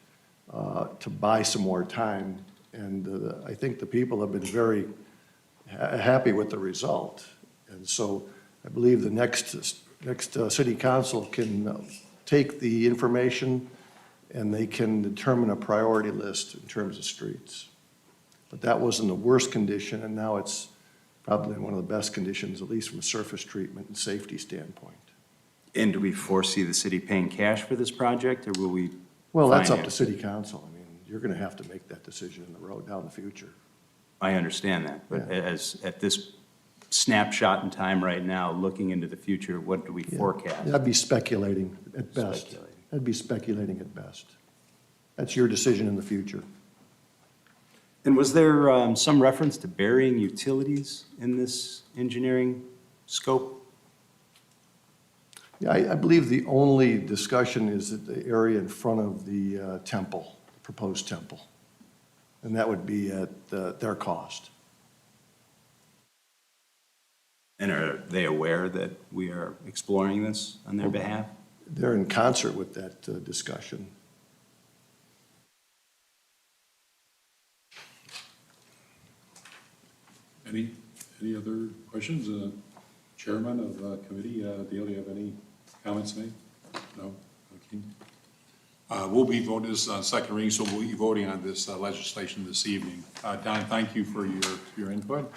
F: to buy some more time. And I think the people have been very happy with the result. And so I believe the next city council can take the information and they can determine a priority list in terms of streets. But that was in the worst condition, and now it's probably in one of the best conditions, at least from a surface treatment and safety standpoint.
J: And do we foresee the city paying cash for this project, or will we?
F: Well, that's up to
J: finance
F: city council. I mean, you're gonna have to make that decision in the road down the future.
J: I understand that, but
F: Yeah.
J: as, at this snapshot in time right now, looking into the future, what do we forecast?
F: That'd be speculating at best.
J: Speculating.
F: That'd be speculating at best. That's your decision in the future.
J: And was there some reference to burying utilities in this engineering scope?
F: Yeah, I believe the only discussion is at the area in front of the temple, proposed temple. And that would be at their cost.
J: And are they aware that we are exploring this on their behalf?
F: They're in concert with that discussion.
B: Any other questions? Chairman of the committee, Dale, do you have any comments to make? No? Okay. We'll be voting this on second reading, so we'll be voting on this legislation this evening. Don, thank you for your input.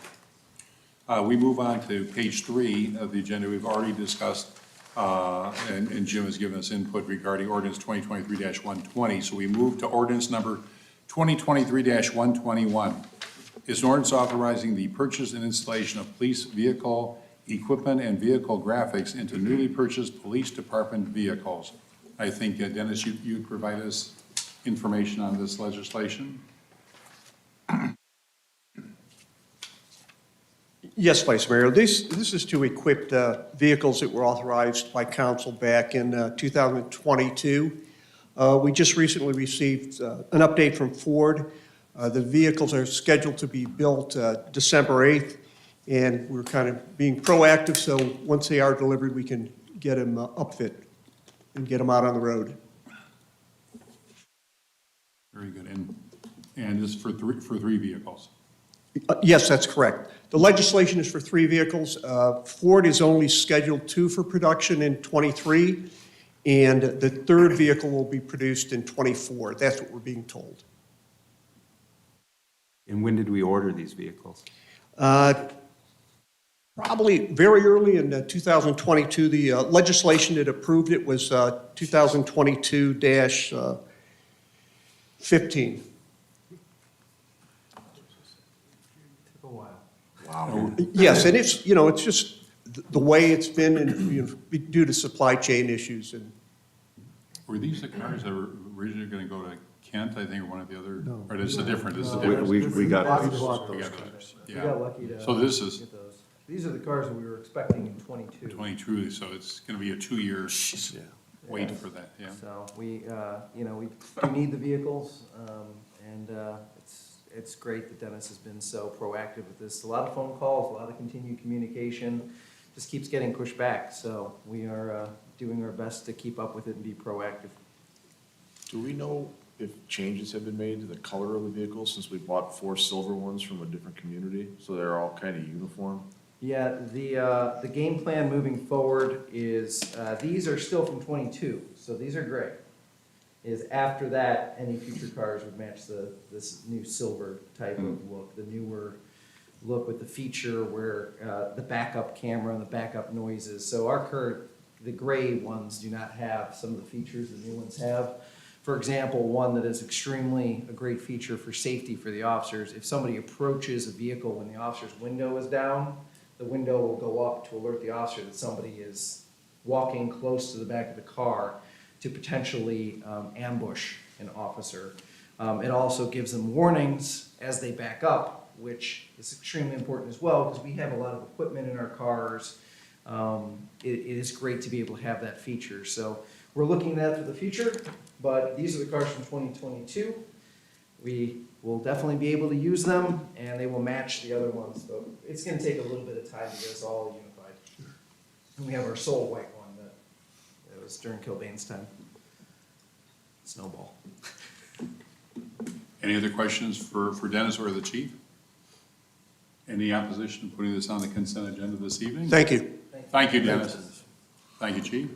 B: We move on to page 3 of the agenda. We've already discussed, and Jim has given us input regarding ordinance 2023-120. So we move to ordinance number 2023-121. It's an ordinance authorizing the purchase and installation of police vehicle equipment and vehicle graphics into newly purchased police department vehicles. I think, Dennis, you provide us information on this legislation?
M: Yes, Vice Mayor. This is to equip the vehicles that were authorized by council back in 2022. We just recently received an update from Ford. The vehicles are scheduled to be built December 8th, and we're kind of being proactive, so once they are delivered, we can get them upfit and get them out on the road.
B: Very good. And this is for three vehicles?
M: Yes, that's correct. The legislation is for 3 vehicles. Ford is only scheduled 2 for production in '23, and the third vehicle will be produced in '24. That's what we're being told.
J: And when did we order these vehicles?
M: Probably very early in 2022. The legislation that approved it was 2022-15. Yes, and it's, it's just the way it's been and, due to supply chain issues. And
B: Were these the cars that were originally going to go to Kent, I think, or one of the other?
F: No.
B: Or this is different, this is
F: We
B: different?
F: we got
B: We
F: those.
B: got
F: those
B: those.
F: cars.
N: We
B: Yeah.
N: got lucky to.
B: So this is
N: get those. These are the cars that we were expecting in '22.
B: 22, so it's going to be a 2-year wait for that, yeah.
N: So we, we do need the vehicles, and it's great that Dennis has been so proactive with this. A lot of phone calls, a lot of continued communication, just keeps getting pushed back. So we are doing our best to keep up with it and be proactive.
O: Do we know if changes have been made to the color of the vehicle since we bought 4 silver ones from a different community? So they're all kind of uniform?
N: Yeah, the game plan moving forward is, these are still from '22, so these are gray. Is after that, any future cars would match this new silver type of look, the newer look with the feature where the backup camera and the backup noises. So the gray ones do not have some of the features the new ones have. For example, one that is extremely a great feature for safety for the officers, if somebody approaches a vehicle when the officer's window is down, the window will go up to alert the officer that somebody is walking close to the back of the car to potentially ambush an officer. It also gives them warnings as they back up, which is extremely important as well because we have a lot of equipment in our cars. It is great to be able to have that feature. So we're looking at that for the future, but these are the cars from 2022. We will definitely be able to use them, and they will match the other ones. But it's going to take a little bit of time to get us all unified. And we have our sole white one that was during Kilbane's time. Snowball.
B: Any other questions for Dennis or the chief? Any opposition to putting this on the consent agenda this evening?
M: Thank you.
B: Thank you, Dennis. Thank you, chief.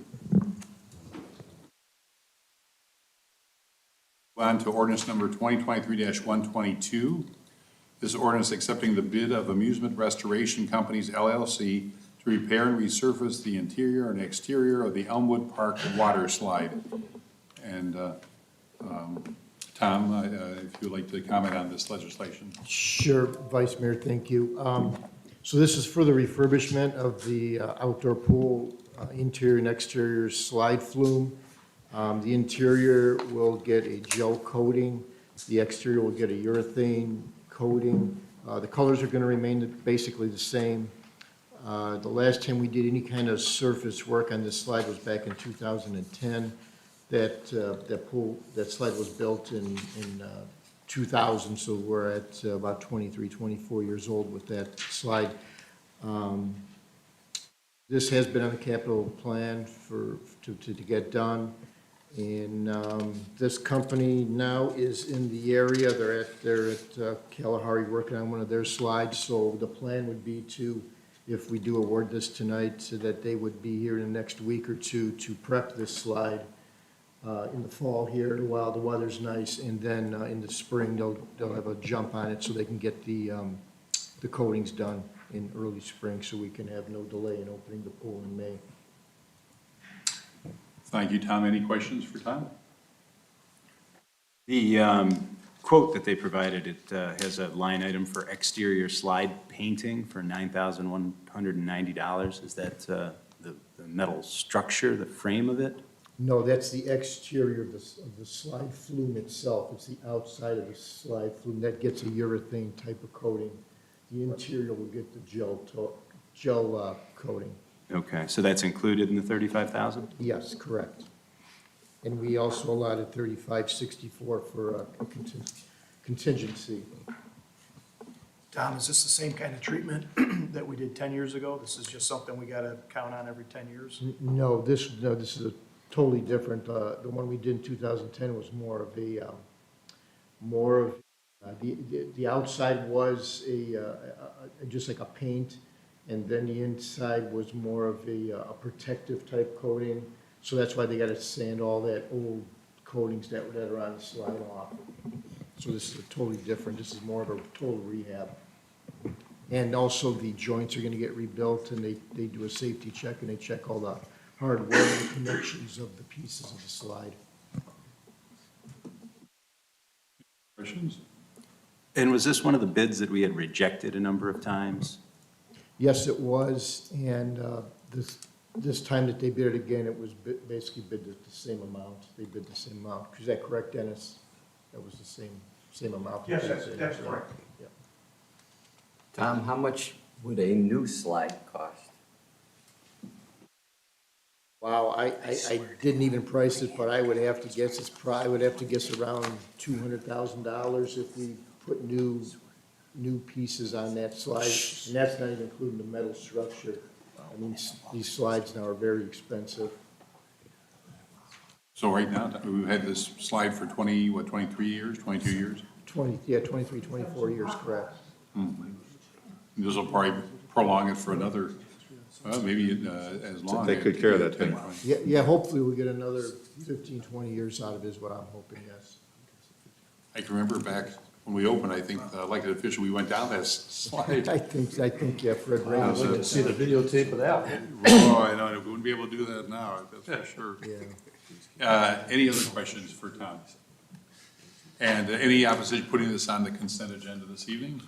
B: On to ordinance number 2023-122. This ordinance accepting the bid of Amusement Restoration Companies LLC to repair and resurface the interior and exterior of the Elmwood Park water slide. And Tom, if you'd like to comment on this legislation.
F: Sure, Vice Mayor, thank you. So this is for the refurbishment of the outdoor pool interior and exterior slide flume. The interior will get a gel coating, the exterior will get a urethane coating. The colors are going to remain basically the same. The last time we did any kind of surface work on this slide was back in 2010. That slide was built in 2000, so we're at about 23, 24 years old with that slide. This has been on the capital plan to get done. And this company now is in the area. They're at Kalahari working on one of their slides. So the plan would be to, if we do award this tonight, so that they would be here in the next week or two to prep this slide in the fall here while the weather's nice. And then in the spring, they'll have a jump on it so they can get the coatings done in early spring so we can have no delay in opening the pool in May.
B: Thank you, Tom. Any questions for Tom?
J: The quote that they provided, it has a line item for exterior slide painting for $9,190. Is that the metal structure, the frame of it?
F: No, that's the exterior of the slide flume itself. It's the outside of the slide flume. That gets a urethane type of coating. The interior will get the gel coating.
J: Okay, so that's included in the $35,000?
F: Yes, correct. And we also allotted $35,64 for contingency.
I: Tom, is this the same kind of treatment that we did 10 years ago? This is just something we got to count on every 10 years?
F: No, this is a totally different. The one we did in 2010 was the outside was just like a paint, and then the inside was more of a protective type coating.
E: So that's why they gotta sand all that old coatings that are on the slide off. So this is a totally different, this is more of a total rehab. And also the joints are gonna get rebuilt and they do a safety check and they check all the hard welding connections of the pieces of the slide.
B: Questions?
J: And was this one of the bids that we had rejected a number of times?
E: Yes, it was, and this time that they bid it again, it was basically bid the same amount. They bid the same amount. Is that correct, Dennis? That was the same amount?
I: Yes, that's correct.
E: Yeah.
P: Tom, how much would a new slide cost?
E: Wow, I didn't even price it, but I would have to guess I would have to guess around $200,000 if we put new pieces on that slide. And that's not even including the metal structure. I mean, these slides now are very expensive.
B: So right now, we've had this slide for 23 years, 22 years?
E: 23, 24 years, correct.
B: This will probably prolong it for another, maybe as long.
G: Take good care of that thing.
E: Yeah, hopefully we'll get another 15, 20 years out of it is what I'm hoping, yes.
B: I can remember back when we opened, I think, elected official, we went down that slide.
E: I think, yeah, Fred Ray.
D: I'd like to see the videotape of that one.
B: Oh, I know, we wouldn't be able to do that now, that's for sure.
E: Yeah.
B: Any other questions for Tom? And any opposition putting this on the consent agenda this evening?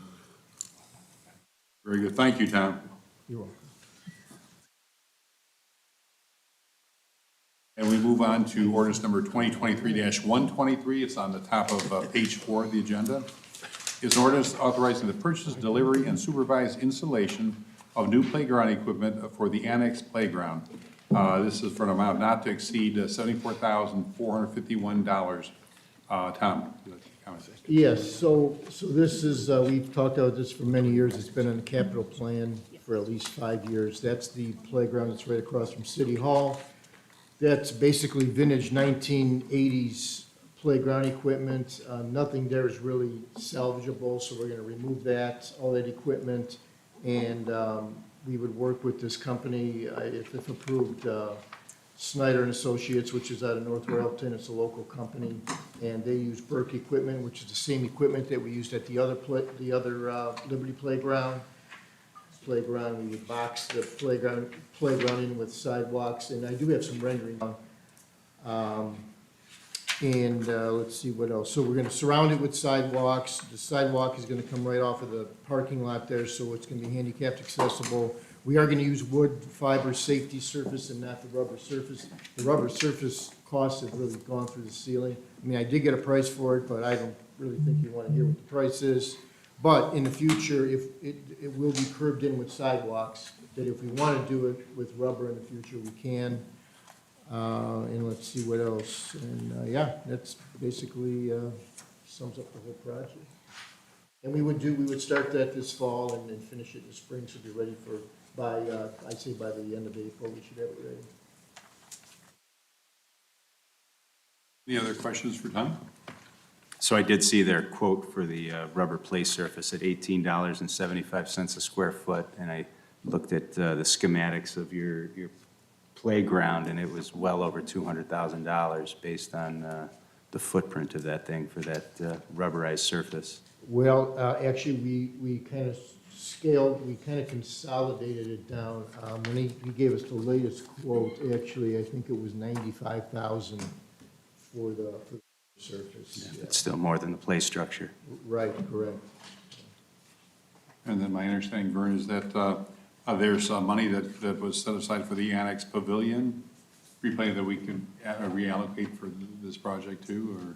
B: Very good, thank you, Tom.
E: You're welcome.
B: And we move on to ordinance number 2023-123. It's on the top of page 4 of the agenda. It's an ordinance authorizing the purchase, delivery, and supervised installation of new playground equipment for the annex playground. This is for an amount not to exceed $74,451. Tom, you like to comment?
E: Yes, so this is, we've talked about this for many years. It's been on the capital plan for at least 5 years. That's the playground that's right across from City Hall. That's basically vintage 1980s playground equipment. Nothing there is really salvageable, so we're gonna remove that, all that equipment. And we would work with this company, if approved, Snyder and Associates, which is out of North Royalton. It's a local company. And they use Burke equipment, which is the same equipment that we used at the other Liberty Playground. We would box the playground in with sidewalks, and I do have some rendering. Let's see what else. So we're gonna surround it with sidewalks. The sidewalk is gonna come right off of the parking lot there, so it's gonna be handicapped accessible. We are gonna use wood fiber safety surface and not the rubber surface. The rubber surface costs have really gone through the ceiling. I mean, I did get a price for it, but I don't really think you wanna hear what the price is. But in the future, if it will be curbed in with sidewalks, that if we want to do it with rubber in the future, we can. And let's see what else. And, yeah, that's basically sums up the whole project. And we would start that this fall and then finish it in the spring, so be ready for, I'd say by the end of April, we should have it ready.
B: Any other questions for Tom?
J: So I did see their quote for the rubber play surface at $18.75 a square foot, and I looked at the schematics of your playground, and it was well over $200,000 based on the footprint of that thing for that rubberized surface.
E: Well, actually, we kind of scaled, we kind of consolidated it down. When he gave us the latest quote, actually, I think it was $95,000 for the surface. Yeah.
J: It's still more than the play structure.
E: Right, correct.
B: And then my understanding, Vern, is that there's money that was set aside for the annex pavilion replay that we can reallocate for this project too, or?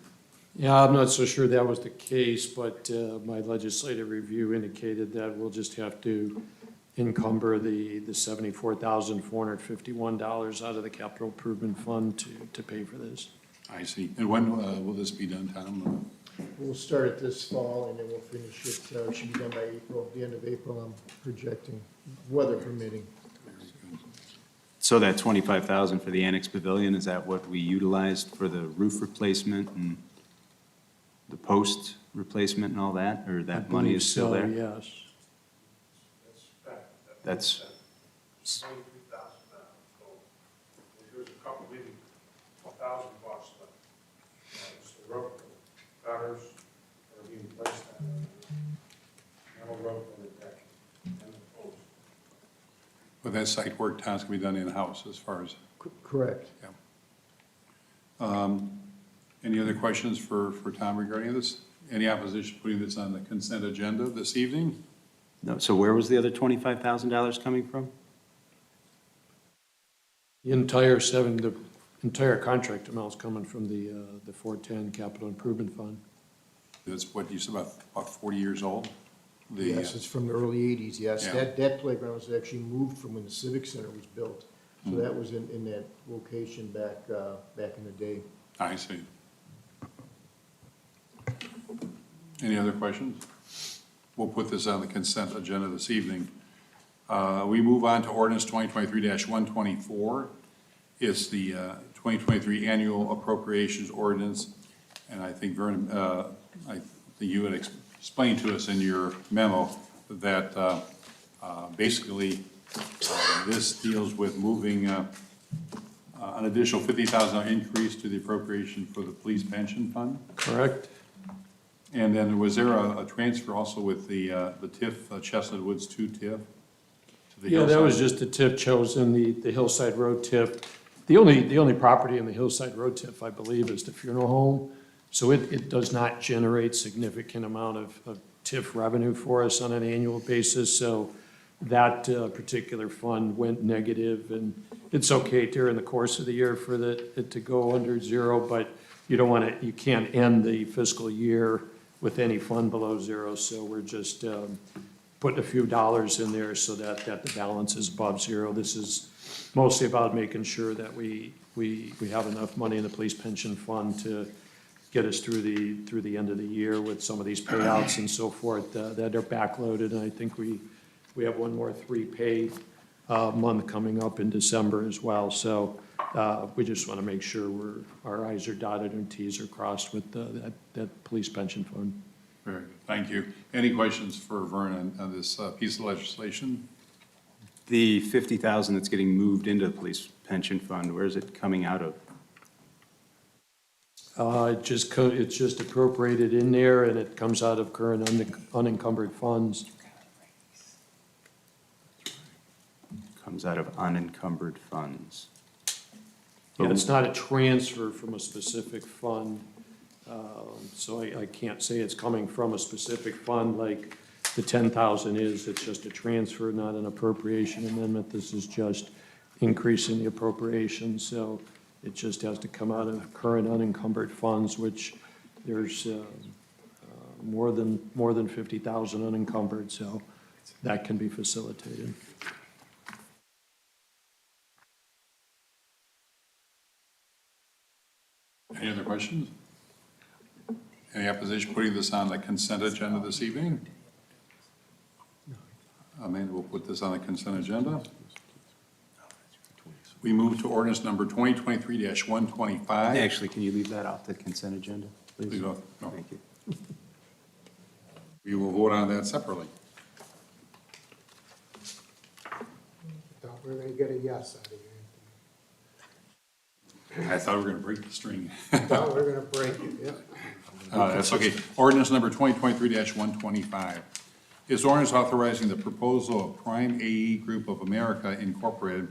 D: Yeah, I'm not so sure that was the case, but my legislative review indicated that we'll just have to encumber the $74,451 out of the capital improvement fund to pay for this.
B: I see. And when will this be done, Tom?
E: We'll start it this fall and then we'll finish it, it should be done by April, the end of April, I'm projecting, weather permitting.
J: So that $25,000 for the annex pavilion, is that what we utilized for the roof replacement and the post replacement and all that, or that money is still there?
D: Yes.
J: That's,
I: There's a couple, maybe
B: $25,000 bucks, but it's the rope gutters that are being placed on metal rope on the deck and the post. But that site work, Tom's gonna be done in-house as far as,
E: Correct.
B: any other questions for Tom regarding this? Any opposition putting this on the consent agenda this evening?
J: No, so where was the other $25,000 coming from?
D: The entire contract amount's coming from the 410 Capital Improvement Fund.
B: That's what you said, about 40 years old? The,
E: Yes, it's from the early eighties, yes.
B: Yeah.
E: That playground was actually moved from when the Civic Center was built. So that was in that location back in the day.
B: I see. Any other questions? We'll put this on the consent agenda this evening. We move on to ordinance 2023-124. It's the 2023 annual appropriations ordinance. And I think Vernon, I think you had explained to us in your memo that basically this deals with moving an additional $50,000 increase to the appropriation for the police pension fund.
D: Correct?
B: And then was there a transfer also with the TIF, Chestnut Woods 2 TIF? to the
D: Yeah, that was
B: Hillside?
D: just the TIF chosen, the Hillside Road TIF. The only property in the Hillside Road TIF, I believe, is the funeral home. So it does not generate significant amount of TIF revenue for us on an annual basis. So that particular fund went negative, and it's okay during the course of the year for it to go under zero, but you can't end the fiscal year with any fund below zero. So we're just putting a few dollars in there so that the balance is above zero. This is mostly about making sure that we have enough money in the police pension fund to get us through the end of the year with some of these payouts and so forth that are backloaded. And I think we have one more 3-pay month coming up in December as well. So we just want to make sure our I's are dotted and T's are crossed with that police pension fund.
B: Very good, thank you. Any questions for Vernon on this piece of legislation?
J: The $50,000 that's getting moved into the police pension fund, where is it coming out of?
D: It's just appropriated in there, and it comes out of current unencumbered funds.
J: Comes out of unencumbered funds.
D: Yeah, it's not a transfer from a specific fund, so I can't say it's coming from a specific fund like the 10,000 is. It's just a transfer, not an appropriation amendment. This is just increasing the appropriation, so it just has to come out of current unencumbered funds, which there's more than 50,000 unencumbered, so that can be facilitated.
B: Any other questions? Any opposition putting this on the consent agenda this evening? Amanda will put this on the consent agenda. We move to ordinance number 2023-125.
J: Actually, can you leave that off the consent agenda, please?
B: Leave it off. No.
J: Thank you.
B: We will vote on that separately.
Q: Thought we were gonna get a yes out of you.
B: I thought we were going to break the string.
Q: Thought we were gonna break it, yeah.
B: That's okay. Ordinance number 2023-125 is ordinance authorizing the proposal of Prime AE Group of America Incorporated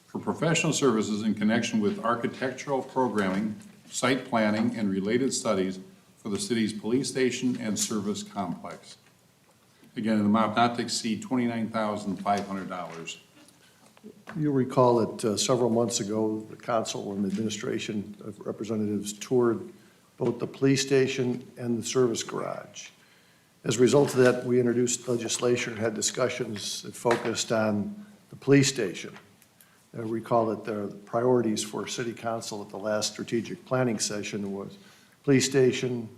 B: for professional services in connection with architectural programming, site planning, and related studies for the city's police station and service complex. Again, an amount not to exceed $29,500.
F: You'll recall that several months ago, the council and administration of representatives toured both the police station and the service garage. As a result of that, we introduced legislation, had discussions that focused on the police station. Recall that the priorities for city council at the last strategic planning session was police station,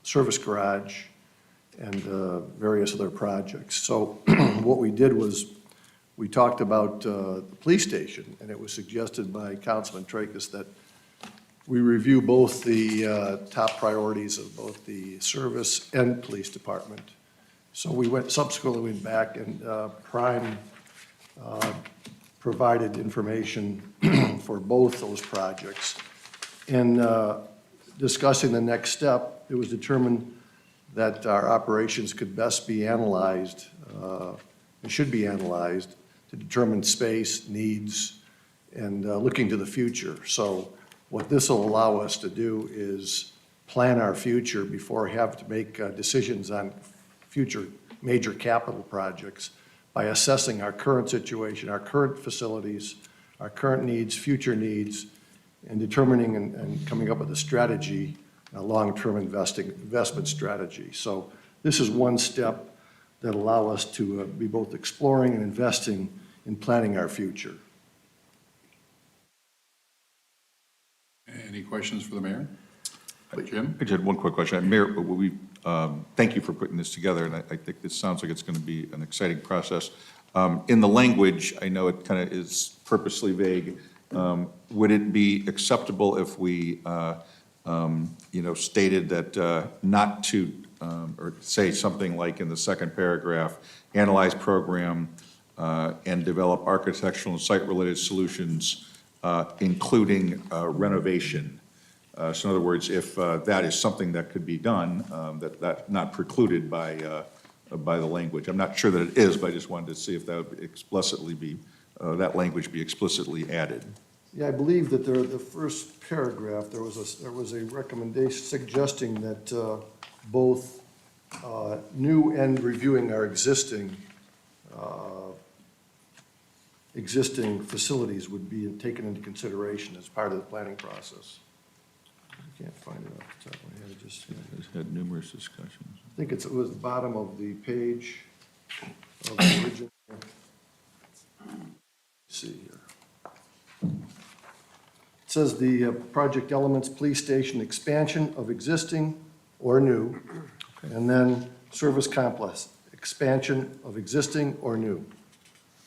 F: service garage, and various other projects. So what we did was we talked about the police station, and it was suggested by Councilman Tracus that we review both the top priorities of both the service and police department. So we subsequently went back and Prime provided information for both those projects. In discussing the next step, it was determined that our operations could best be analyzed, and should be analyzed, to determine space, needs, and looking to the future. So what this will allow us to do is plan our future before we have to make decisions on future major capital projects by assessing our current situation, our current facilities, our current needs, future needs, and determining and coming up with a strategy, a long-term investment strategy. So this is one step that allow us to be both exploring and investing in planning our future.
B: Any questions for the mayor? Jim?
G: I just had one quick question. Mayor, thank you for putting this together, and I think this sounds like it's going to be an exciting process. In the language, I know it kind of is purposely vague. Would it be acceptable if we, stated that not to, or say something like in the second paragraph, analyze program and develop architectural and site-related solutions, including renovation? So in other words, if that is something that could be done, that not precluded by the language. I'm not sure that it is, but I just wanted to see if that would explicitly be, that language be explicitly added.
F: Yeah, I believe that the first paragraph, there was a recommendation suggesting that both new and reviewing our existing facilities would be taken into consideration as part of the planning process. I can't find it off the top of my head, just.
G: It's had numerous discussions.
F: I think it was the bottom of the page of the original. Let's see here. It says the project elements, police station expansion of existing or new, and then service complex, expansion of existing or new.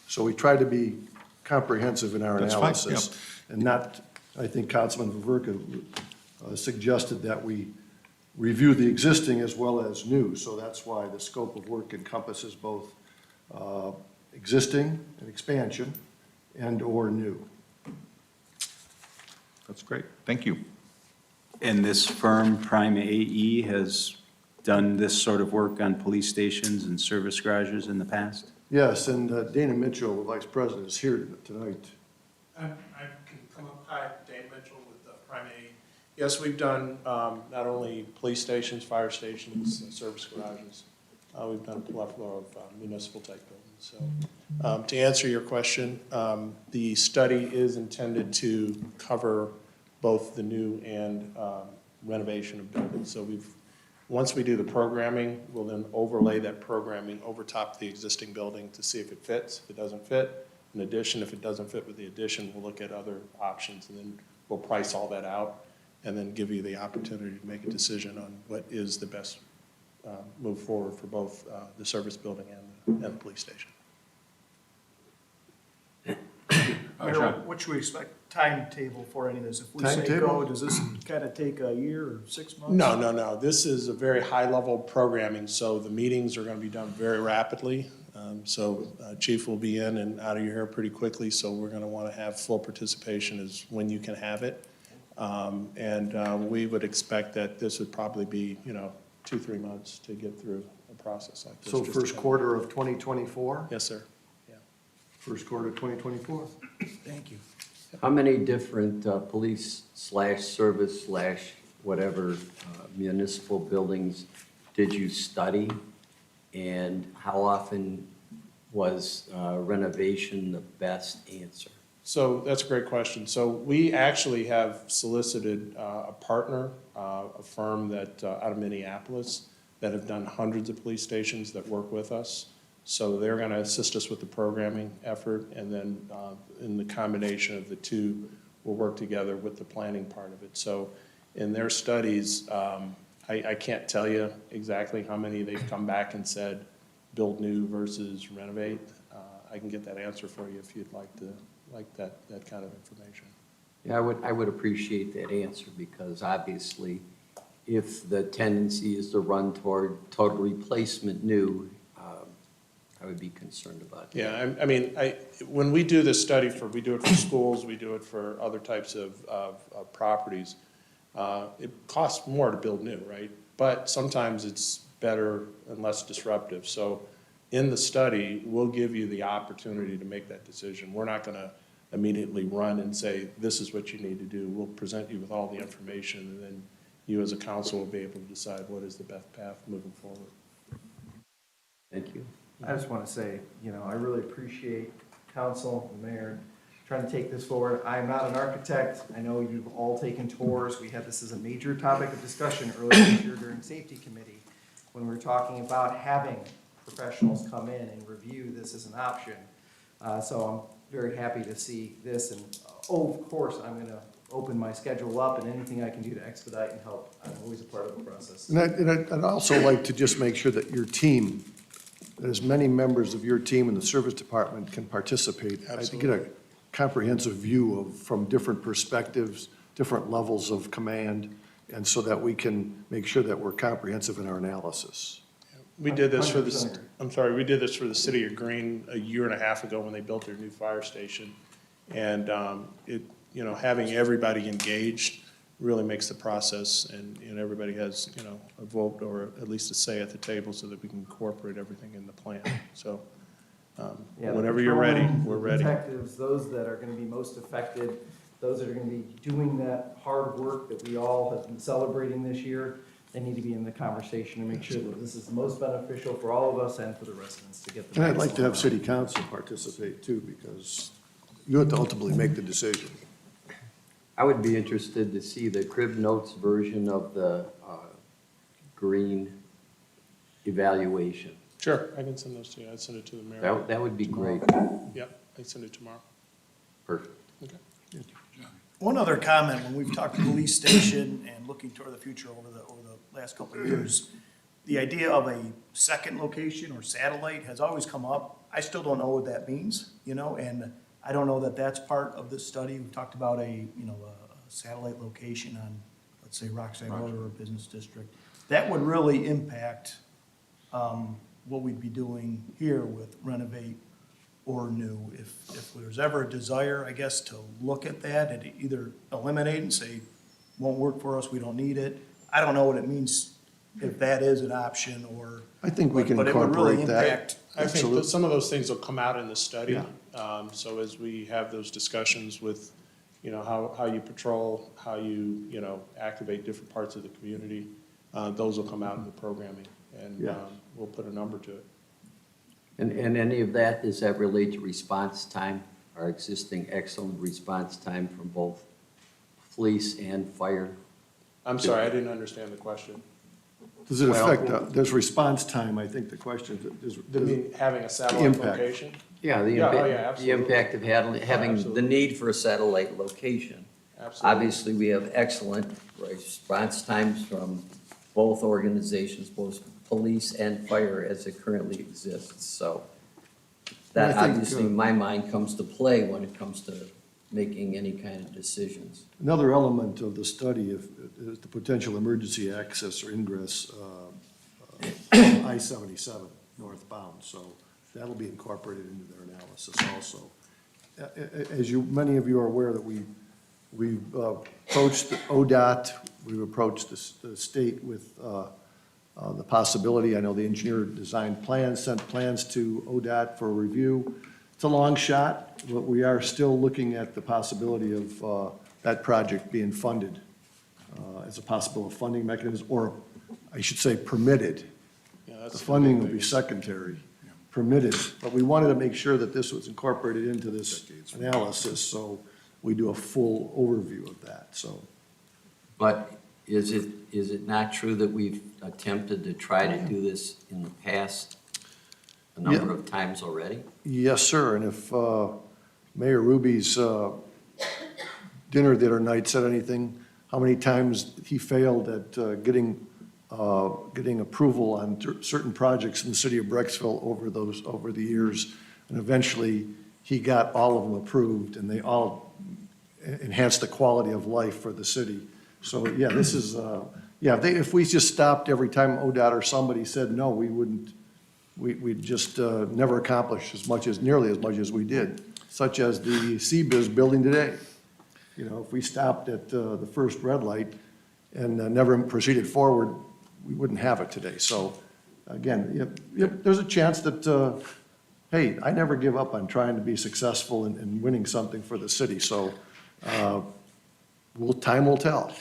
F: So we try to be comprehensive in our
G: That's fine,
F: analysis. And not, I think Councilman Viverka suggested that we review the existing as well as new. So that's why the scope of work encompasses both existing and expansion and or new.
G: That's great. Thank you.
J: And this firm, Prime AE, has done this sort of work on police stations and service garages in the past?
F: Yes, and Dana Mitchell, the Vice President, is here tonight.
R: I can come up. Hi, Dane Mitchell with Prime A. Yes, we've done not only police stations, fire stations, and service garages. We've done a plethora of municipal type buildings. So to answer your question, the study is intended to cover both the new and renovation of buildings. So once we do the programming, we'll then overlay that programming over top of the existing building to see if it fits. If it doesn't fit, in addition, if it doesn't fit with the addition, we'll look at other options, and then we'll price all that out and then give you the opportunity to make a decision on what is the best move forward for both the service building and the police station.
I: Mayor, what should we expect timetable for any of this? If we say go, does this kind of take a year or 6 months?
R: No. This is a very high-level programming, so the meetings are going to be done very rapidly. So Chief will be in and out of your hair pretty quickly, so we're going to want to have full participation as when you can have it. And we would expect that this would probably be, 2-3 months to get through a process like this.
F: So first quarter of 2024?
R: Yes, sir.
F: First quarter of 2024?
R: Thank you.
P: How many different police /service whatever municipal buildings did you study? And how often was renovation the best answer?
R: So that's a great question. So we actually have solicited a partner, a firm that out of Minneapolis that have done hundreds of police stations that work with us. So they're going to assist us with the programming effort, and then in the combination of the two, we'll work together with the planning part of it. So in their studies, I can't tell you exactly how many they've come back and said build new versus renovate. I can get that answer for you if you'd like that kind of information.
P: Yeah, I would appreciate that answer, because obviously if the tendency is to run toward total replacement new, I would be concerned about.
R: Yeah, I mean, when we do this study we do it for schools, we do it for other types of properties, it costs more to build new, right? But sometimes it's better and less disruptive. So in the study, we'll give you the opportunity to make that decision. We're not gonna immediately run and say, this is what you need to do. We'll present you with all the information, and then you as a council will be able to decide what is the best path moving forward.
P: Thank you.
N: I just want to say, you know, I really appreciate council and mayor trying to take this forward. I'm not an architect. I know you've all taken tours. We had this as a major topic of discussion earlier this year during safety committee when we were talking about having professionals come in and review this as an option. So I'm very happy to see this, and of course, I'm going to open my schedule up, and anything I can do to expedite and help, I'm always a part of the process.
F: And I'd also like to just make sure that your team, that as many members of your team in the service department can participate. To get a comprehensive view of, from different perspectives, different levels of command, and so that we can make sure that we're comprehensive in our analysis.
R: We did this for
N: 100%
R: we did this for the city of Greene a year and a half ago when they built their new fire station. And you know, having everybody engaged really makes the process, and everybody has, you know, a vote or at least a say at the table so that we can incorporate everything in the plan. So
N: Yeah, the
R: whenever you're ready,
N: patrolmen,
R: we're
N: the
R: ready.
N: Detectives, those that are gonna be most affected, those that are gonna be doing that hard work that we all have been celebrating this year, they need to be in the conversation to make sure that this is the most beneficial for all of us and for the residents to get the.
F: And I'd like to have
N: maximum
F: city council participate too, because you have to ultimately make the decision.
P: I would be interested to see the crib notes version of the green evaluation.
R: Sure, I can send those to you. I'd send it to the mayor.
P: That would be great.
R: Yep, I'd send it tomorrow.
P: Perfect.
R: Okay.
I: One other comment, when we've talked to police station and looking toward the future over the last couple of years, the idea of a second location or satellite has always come up. I still don't know what that means, you know, and I don't know that that's part of this study. We talked about a satellite location on, let's say, Rockside Road or a business district. That would really impact what we'd be doing here with renovate or new. If there's ever a desire, I guess, to look at that and either eliminate and say, won't work for us, we don't need it. I don't know what it means, if that is an option or.
F: I think we can
I: but it would really
F: incorporate that.
I: impact-
R: I think
F: Absolutely.
R: that some of those things will come out in the study.
F: Yeah.
R: So as we have those discussions with, you know, how you patrol, how you know, activate different parts of the community, those will come out in the programming, and
F: Yeah.
R: we'll put a number to it.
P: And any of that, does that relate to response time, our existing excellent response time from both police and fire?
R: I'm sorry, I didn't understand the question.
F: Does it
P: Well-
F: affect, there's response time, I think the question is.
R: Did mean having a satellite
F: Impact.
R: location?
P: Yeah, the
R: Yeah, oh, yeah,
P: impact, the
R: absolutely.
P: impact of having the
R: Absolutely.
P: need for a satellite location.
R: Absolutely.
P: Obviously, we have excellent response times from both organizations, both police and fire as it currently exists. So that
F: I think,
P: obviously, in my mind, comes to play when it comes to making any kind of decisions.
F: Another element of the study is the potential emergency access or ingress, I-77 northbound, so that'll be incorporated into their analysis also. As many of you are aware that we've approached ODOT, we've approached the state with the possibility, I know the engineer designed plans, sent plans to ODOT for review. It's a long shot, but we are still looking at the possibility of that project being funded as a possible funding mechanism, or I should say permitted.
R: Yeah,
F: The
R: that's
F: funding
R: the
F: will
R: big
F: be
R: thing.
F: secondary, permitted, but we wanted to make sure that this was incorporated into this analysis, so we do a full overview of that, so.
P: But is it not true that we've attempted to try to do this in the past a number of times already?
F: Yes, sir, and if Mayor Ruby's dinner the other night said anything, how many times he failed at getting approval on certain projects in the city of Brecksville over the years, and eventually he got all of them approved, and they all enhanced the quality of life for the city. So, yeah, this is, if we just stopped every time ODOT or somebody said no, we wouldn't we just never accomplished nearly as much as we did, such as the CBIZ building today. You know, if we stopped at the first red light and never proceeded forward, we wouldn't have it today. So again, there's a chance that, hey, I never give up on trying to be successful and winning something for the city. So time will tell.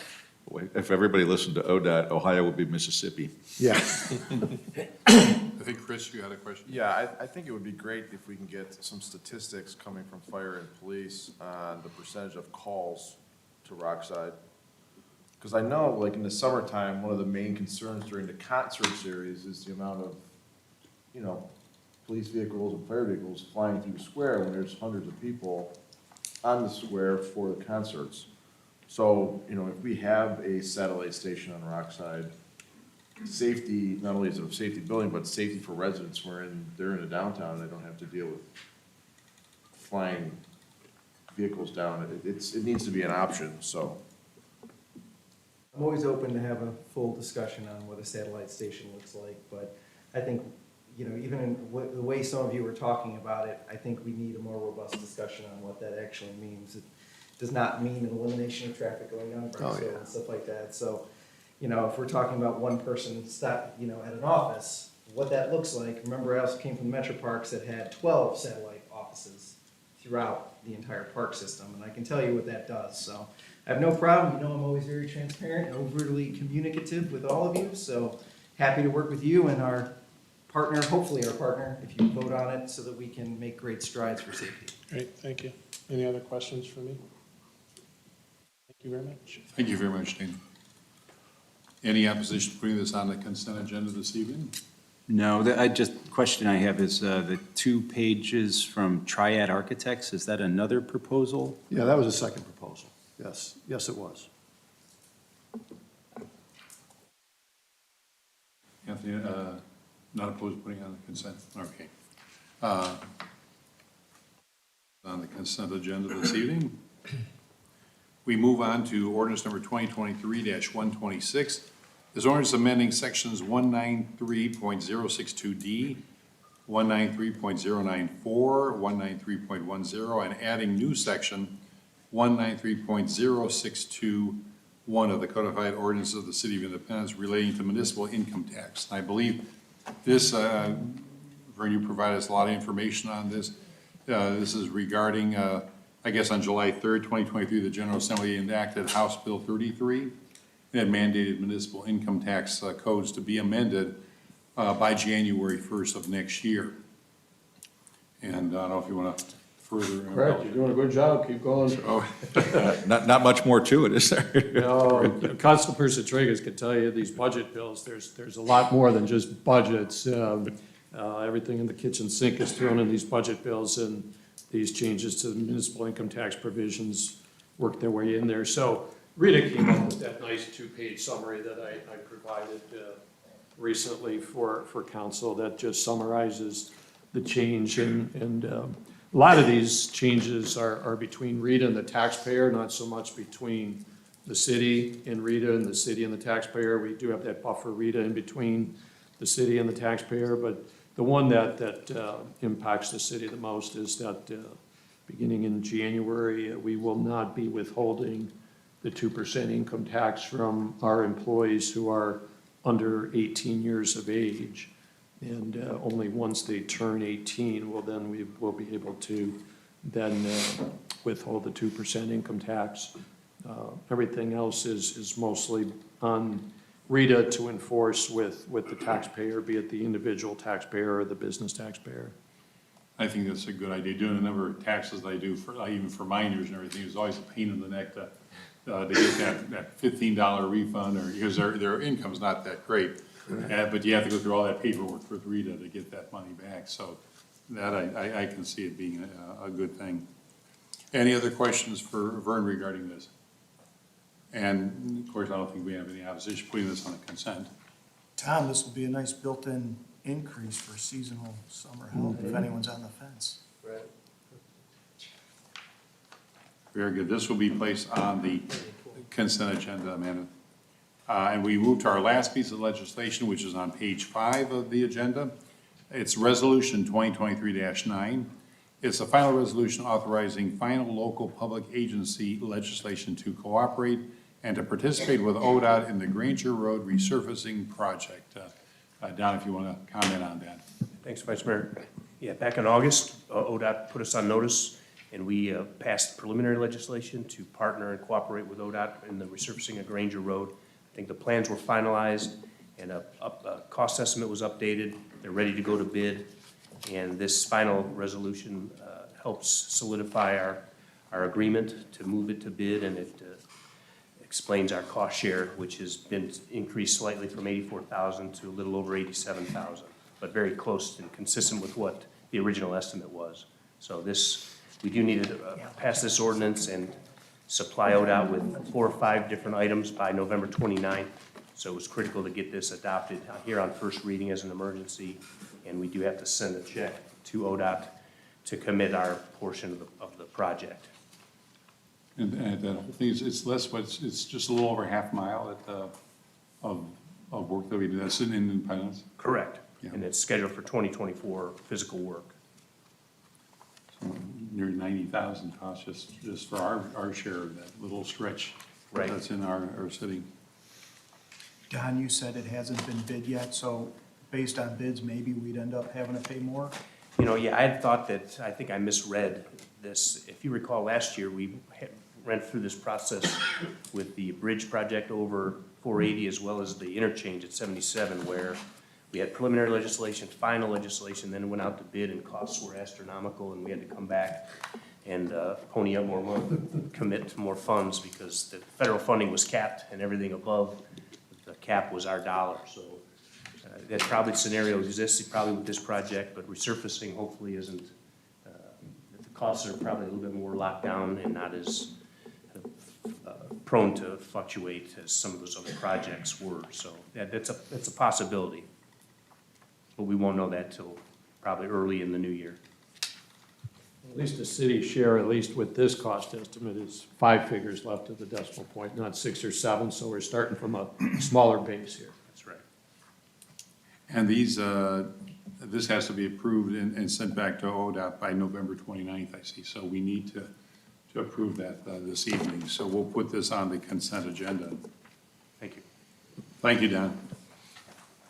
G: If everybody listened to ODOT, Ohio would be Mississippi.
F: Yeah.
B: I think, Chris, you had a question?
O: Yeah, I think it would be great if we can get some statistics coming from fire and police on the percentage of calls to Rockside. Because I know, like, in the summertime, one of the main concerns during the concert series is the amount of, you know, police vehicles and fire vehicles flying through the square when there's hundreds of people on the square for the concerts. So, you know, if we have a satellite station on Rockside, safety, not only is it a safety building, but safety for residents wherein they're in the downtown, they don't have to deal with flying vehicles down. It needs to be an option, so.
N: I'm always open to have a full discussion on what a satellite station looks like, but I think, you know, even in the way some of you were talking about it, I think we need a more robust discussion on what that actually means. It does not mean an elimination of traffic going down Brownsville and stuff like that. So, you know, if we're talking about one person at an office, what that looks like, remember I also came from the Metro Parks that had 12 satellite offices throughout the entire park system, and I can tell you what that does. So I have no problem. You know, I'm always very transparent and overly communicative with all of you, so happy to work with you and our partner, hopefully our partner, if you vote on it, so that we can make great strides for safety.
R: Great, thank you. Any other questions for me? Thank you very much.
B: Thank you very much, Dana. Any opposition to putting this on the consent agenda this evening?
J: No, question I have is the 2 pages from Triad Architects, is that another proposal?
F: Yeah, that was a second proposal. Yes, yes, it was.
B: Anthony, not opposed to putting on the consent? Okay. On the consent agenda this evening. We move on to ordinance number 2023-126. This ordinance amending sections 193.062D, 193.094, 193.10, and adding new section 193.0621 of the codified ordinances of the City of Independence relating to municipal income tax. I believe this, Vern, you provided us a lot of information on this. This is regarding, I guess on July 3rd, 2023, the General Assembly enacted House Bill 33 that mandated municipal income tax codes to be amended by January 1st of next year. And I don't know if you want to further.
D: Correct, you're doing a good job, keep going.
G: Oh, not much more to it, is there?
D: No, Councilperson Triguez can tell you, these budget bills, there's a lot more than just budgets. Everything in the kitchen sink is thrown in these budget bills, and these changes to the municipal income tax provisions work their way in there. So Rita came up with that nice 2-page summary that I provided recently for council that just summarizes the change. And a lot of these changes are between Rita and the taxpayer, not so much between the city and Rita and the city and the taxpayer. We do have that buffer, Rita, in between the city and the taxpayer, but the one that impacts the city the most is that beginning in January, we will not be withholding the 2% income tax from our employees who are under 18 years of age. And only once they turn 18 we will be able to then withhold the 2% income tax. Everything else is mostly on Rita to enforce with the taxpayer, be it the individual taxpayer or the business taxpayer.
B: I think that's a good idea. Doing a number of taxes that I do for, even for minors and everything, is always a pain in the neck to get that $15 refund, or because their income's not that great. But you have to go through all that paperwork with Rita to get that money back. So that I can see it being a good thing. Any other questions for Vern regarding this? And of course, I don't think we have any opposition putting this on the consent.
I: Tom, this will be a nice built-in increase for seasonal summer help if anyone's on the fence.
N: Right.
B: Very good. This will be placed on the consent agenda, Amanda. And we move to our last piece of legislation, which is on page 5 of the agenda. It's Resolution 2023-9. It's a final resolution authorizing final local public agency legislation to cooperate and to participate with ODOT in the Granger Road resurfacing project. Don, if you want to comment on that.
L: Thanks, Vice Mayor. Yeah, back in August, ODOT put us on notice, and we passed preliminary legislation to partner and cooperate with ODOT in the resurfacing of Granger Road. I think the plans were finalized, and a cost estimate was updated. They're ready to go to bid, and this final resolution helps solidify our agreement to move it to bid, and it explains our cost share, which has been increased slightly from $84,000 to a little over $87,000, but very close and consistent with what the original estimate was. So this, we do need to pass this ordinance and supply ODOT with 4 or 5 different items by November 29th. So it was critical to get this adopted here on first reading as an emergency, and we do have to send a check to ODOT to commit our portion of the project.
B: And that whole thing is, it's less, but it's just a little over half mile of work that we do. That's in Independence.
L: Correct.
B: Yeah.
L: And it's scheduled for 2024 physical work.
B: So near 90,000 costs just for our share of that little stretch.
L: Right.
B: That's in our city.
I: Don, you said it hasn't been bid yet, so based on bids, maybe we'd end up having to pay more?
L: You know, yeah, I had thought that, I think I misread this. If you recall, last year, we went through this process with the bridge project over 480 as well as the interchange at 77, where we had preliminary legislation, final legislation, then it went out to bid and costs were astronomical, and we had to come back and pony up more money, commit more funds, because the federal funding was capped and everything above the cap was our dollar. So that probably scenario exists probably with this project, but resurfacing hopefully isn't, the costs are probably a little bit more locked down and not as prone to fluctuate as some of those other projects were. So that's a possibility. But we won't know that till probably early in the new year.
D: At least the city's share, at least with this cost estimate, is 5 figures left of the decimal point, not 6 or 7, so we're starting from a smaller base here.
L: That's right.
B: And these, this has to be approved and sent back to ODOT by November 29th, I see. So we need to approve that this evening. So we'll put this on the consent agenda.
L: Thank you.
B: Thank you, Don.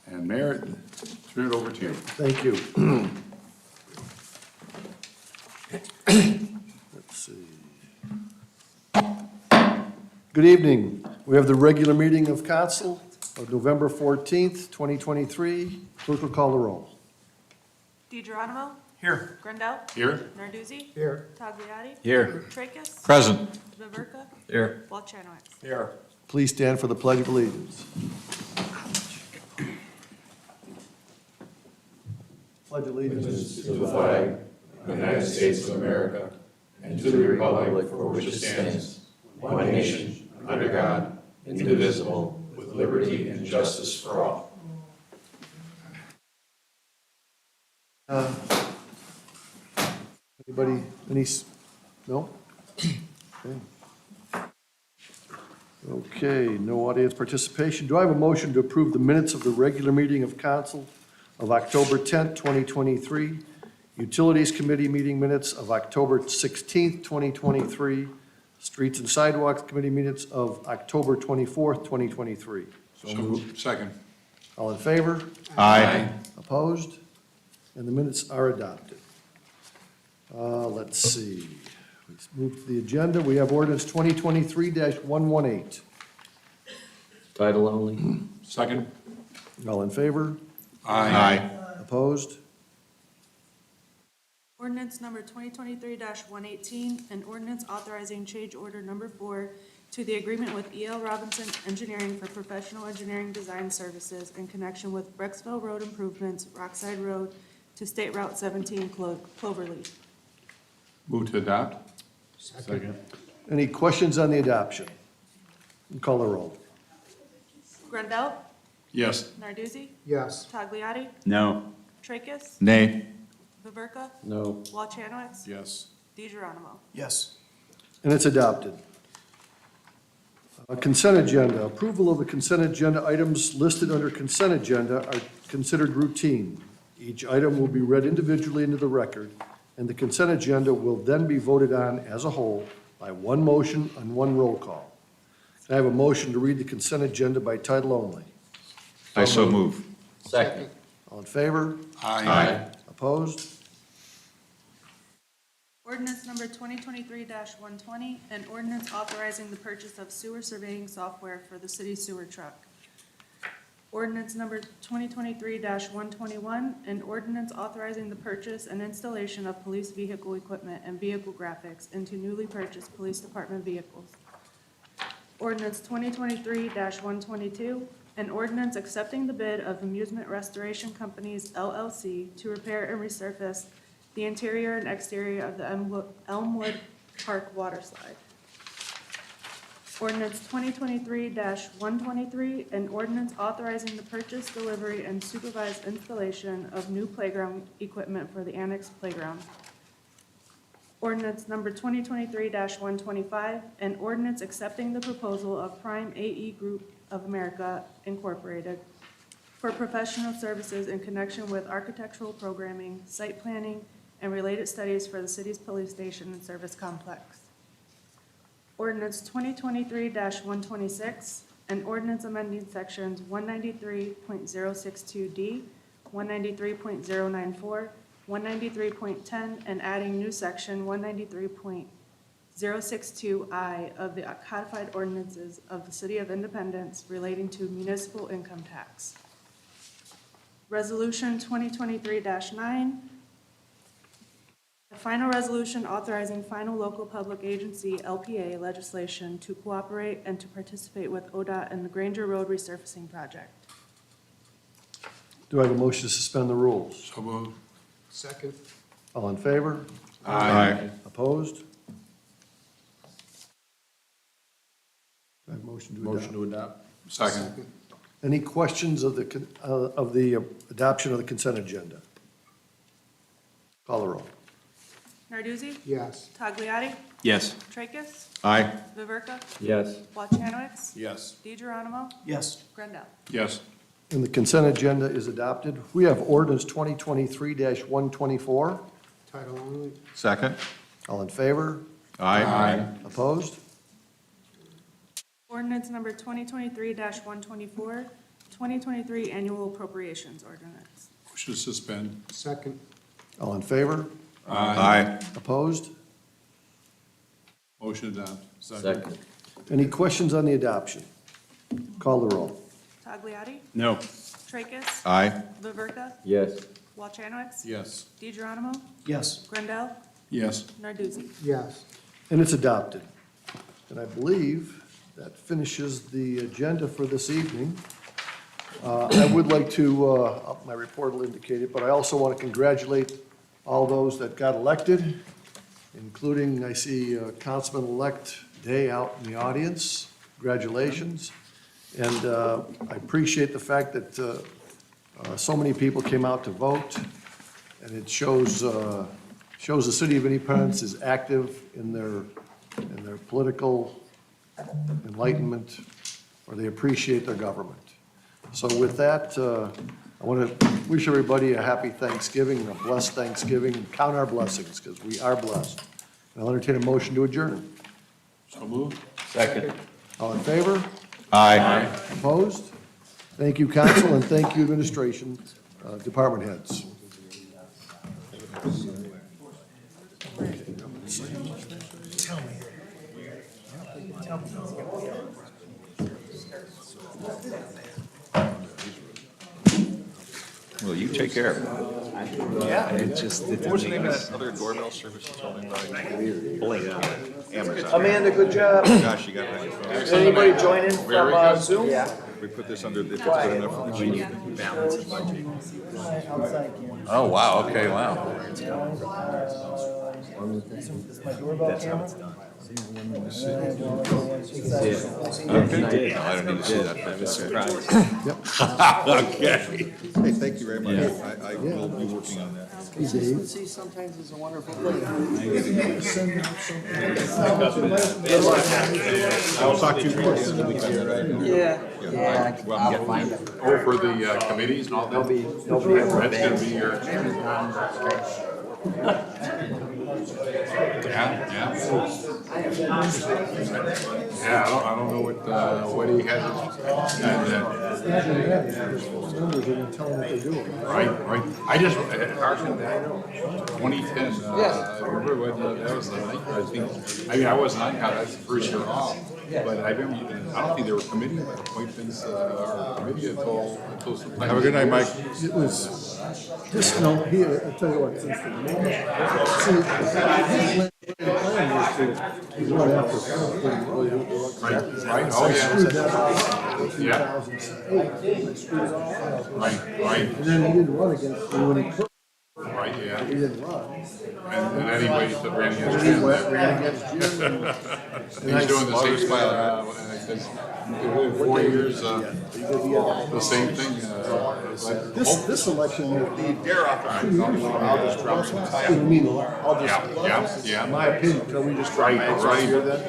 B: And Mayor, turn it over to you.
F: Thank you. Let's see. Good evening. We have the regular meeting of council of November 14th, 2023. Clerk will call the roll.
C: DeGeronimo?
I: Here.
C: Grandel?
B: Here?
C: Narduzzi?
Q: Here.
C: Tagliati?
J: Here.
C: Tracus?
G: Present.
C: Viverka?
J: Here.
C: Walchanwicz?
R: Here.
F: Please stand for the Pledge of Allegiance. Pledge allegiance
S: to the flag of the United States of America and to the republic for which it stands, one nation, under God, indivisible, with liberty and justice for all.
F: Anybody, no? Okay. Okay, no audience participation. Do I have a motion to approve the minutes of the regular meeting of council of October 10th, 2023, Utilities Committee meeting minutes of October 16th, 2023, Streets and Sidewalks Committee minutes of October 24th, 2023?
B: So moved. Second.
F: All in favor?
G: Aye.
F: Opposed? And the minutes are adopted. Let's see. Let's move to the agenda. We have ordinance 2023-118.
P: Title only.
B: Second.
F: All in favor?
B: Aye.
F: Opposed?
C: Ordinance number 2023-118, an ordinance authorizing change order number 4 to the agreement with E.L. Robinson Engineering for professional engineering design services in connection with Brecksville Road improvements, Rockside Road to State Route 17 Cloverleaf.
B: Move to adopt.
R: Second.
F: Any questions on the adoption? Call the roll.
C: Grandel?
B: Yes.
C: Narduzzi?
Q: Yes.
C: Tagliati?
J: No.
C: Tracus?
G: Nay.
C: Viverka?
P: No.
C: Walchanwicz?
R: Yes.
C: DeGeronimo?
I: Yes.
F: And it's adopted. Consent agenda. Approval of the consent agenda items listed under consent agenda are considered routine. Each item will be read individually into the record, and the consent agenda will then be voted on as a whole by one motion and one roll call. Can I have a motion to read the consent agenda by title only?
G: I so move.
P: Second.
F: All in favor?
G: Aye.
F: Opposed?
C: Ordinance number 2023-120, an ordinance authorizing the purchase of sewer surveying software for the city sewer truck. Ordinance number 2023-121, an ordinance authorizing the purchase and installation of police vehicle equipment and vehicle graphics into newly purchased police department vehicles. Ordinance 2023-122, an ordinance accepting the bid of Amusement Restoration Companies LLC to repair and resurface the interior and exterior of the Elmwood Park water slide. Ordinance 2023-123, an ordinance authorizing the purchase, delivery, and supervised installation of new playground equipment for the Annex Playground. Ordinance number 2023-125, an ordinance accepting the proposal of Prime AE Group of America Incorporated for professional services in connection with architectural programming, site planning, and related studies for the city's police station and service complex. Ordinance 2023-126, an ordinance amending sections 193.062D, 193.094, 193.10, and adding new section 193.062I of the codified ordinances of the City of Independence relating to municipal income tax. Resolution 2023-9, a final resolution authorizing final local public agency LPA legislation to cooperate and to participate with ODOT in the Granger Road resurfacing project.
F: Do I have a motion to suspend the rules?
B: So moved.
Q: Second.
F: All in favor?
G: Aye.
F: Opposed? Do I have a motion to adopt?
O: Motion to adopt.
B: Second.
F: Any questions of the adoption of the consent agenda? Call the roll.
C: Narduzzi,
Q: Yes.
C: Tagliati,
J: Yes.
C: Tracus,
G: Aye.
C: Viverka,
P: Yes.
C: Walchanwicz,
O: Yes.
C: DeGeronimo,
I: Yes.
C: Grandel.
B: Yes.
F: And the consent agenda is adopted. We have ordinance 2023-124.
Q: Title only.
G: Second.
F: All in favor?
G: Aye.
F: Opposed?
C: Ordinance number 2023-124, 2023 annual appropriations ordinance.
B: Motion to suspend.
Q: Second.
F: All in favor?
G: Aye.
F: Opposed?
B: Motion to adopt.
P: Second.
F: Any questions on the adoption? Call the roll.
C: Tagliati,
J: No.
C: Tracus,
G: Aye.
C: Viverka,
P: Yes.
C: Walchanwicz,
B: Yes.
C: DeGeronimo,
I: Yes.
C: Grandel,
B: Yes.
C: Narduzzi.
Q: Yes.
F: And it's adopted. And I believe that finishes the agenda for this evening. I would like to, my report will indicate it, but I also want to congratulate all those that got elected, including, I see Councilman-elect Day out in the audience. Congratulations. And I appreciate the fact that so many people came out to vote, and it shows the City of Independence is active in their political enlightenment, or they appreciate their government. So with that, I want to wish everybody a happy Thanksgiving, a blessed Thanksgiving, and count our blessings, because we are blessed. And I'll entertain a motion to adjourn.
B: So moved.
P: Second.
F: All in favor?
G: Aye.
F: Opposed? Thank you, council, and thank you, administration, department heads.
G: Well, you take care of it.
J: Yeah. It's just.
G: What's the name of that other doorbell service you told me about? Blink. Amazon.
N: Amanda, good job.
G: Gosh, you got it on your phone.
N: Did anybody join in
G: Very
N: from
G: good.
N: Zoom? Yeah.
G: We put this under, if it's good enough for the chief.
N: Outside
G: Oh, wow, okay, wow.
N: camera. Is my doorbell camera?
G: Okay. No, I don't need to see that. I was surprised. Okay.
F: Hey, thank you very much. I will be working on that.
E: Consistency sometimes is a wonderful thing.
F: I'll talk to you first.
B: Oh, for the committees and all that? That's gonna be your. Yeah. Yeah, I don't know what he has. Right. I just, Carson, 2010, remember when that was the night, I mean, I wasn't on, that's the first year off. But I remember, I don't think there were committee appointments, or committee until sometime.
F: Have a good night, Mike.
E: It was, just, no, here, I'll tell you what, since the moment, see, his plan was to run after.
B: Right, oh,
E: I screwed that up in
B: yeah.
E: 2008, I screwed it all up.
B: Right.
E: And then he didn't run against me when he could,
B: Right, yeah.
E: he didn't run.
B: And anyway, he said ran against
E: He
B: Jim.
E: ran against Jim.
B: He's doing the same style now, and I said, in 4 years, the same thing.
E: This election will be
O: Dare off. I'll just drop some
E: I mean, I'll just,
B: Yeah.
E: in my opinion, can we just try
B: Right.
E: here then?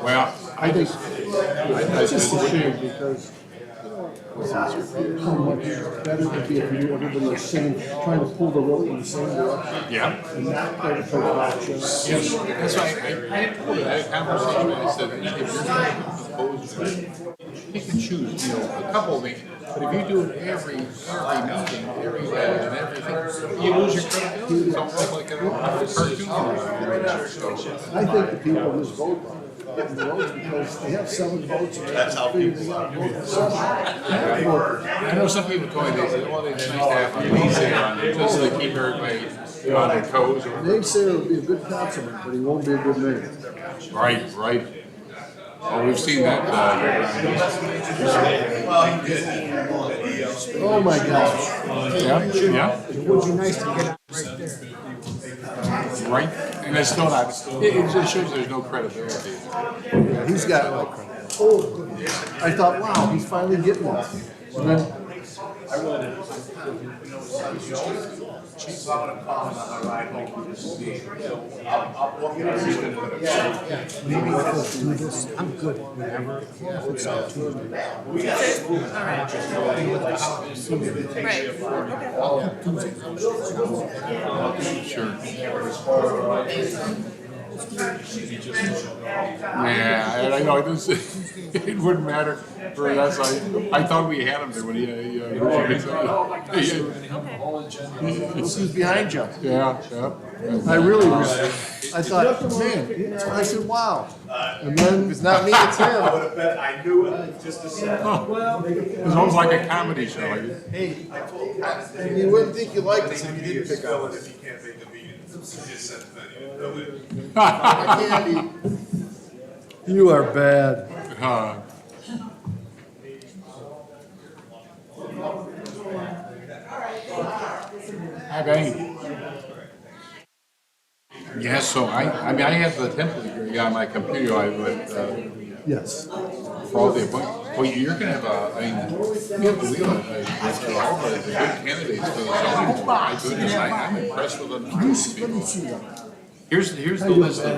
B: Well,
E: I think, it's just a shame because, how much better it would be if we knew everybody was singing, trying to pull the rope in the same direction.
B: yeah.
E: And not try to play action.
B: Yes, that's why I had a conversation, I said, if you're going to propose, you can choose, a couple of things, but if you do it every meeting, every day, and everything, you lose your credibility. It's almost like a cartoon.
E: I think the people just vote, getting the votes because they have 7 votes. That's how people
B: I know some people told me, they said, well, it's nice to have a naysayer on there, just to keep everybody on their toes.
E: Naysayer would be a good councilman, but he won't be a good mayor.
B: Right. Oh, we've seen that.
E: Oh, my gosh.
B: Yeah.
Q: It would be nice to get it right there.
B: Right, and it's still not, it just shows there's no credibility.
E: Yeah, he's got like, oh, I thought, wow, he's finally getting it. And then,
Q: Maybe if we'll do this, I'm good, whatever. If it's not too late.
B: Sure. Yeah, I know, it wouldn't matter for us, I thought we had him there when he
E: look who's behind you.
B: Yeah.
E: I really, I thought, man, I said, wow. And then, it's not me, it's him.
O: I knew it just a second.
B: It's almost like a comedy show.
E: Hey, you wouldn't think you liked us if you didn't pick up.
O: If you can't make a meeting, just send it.
E: Candy, you are bad.
B: Hi, Benny. Yeah, so I mean, I have the template here on my computer,
E: Yes.
B: for all the appointments. Well, you're gonna have I mean, we have a good candidates for the zoning board. My goodness, I'm impressed with them.
E: Let me see that.
B: Here's the list of,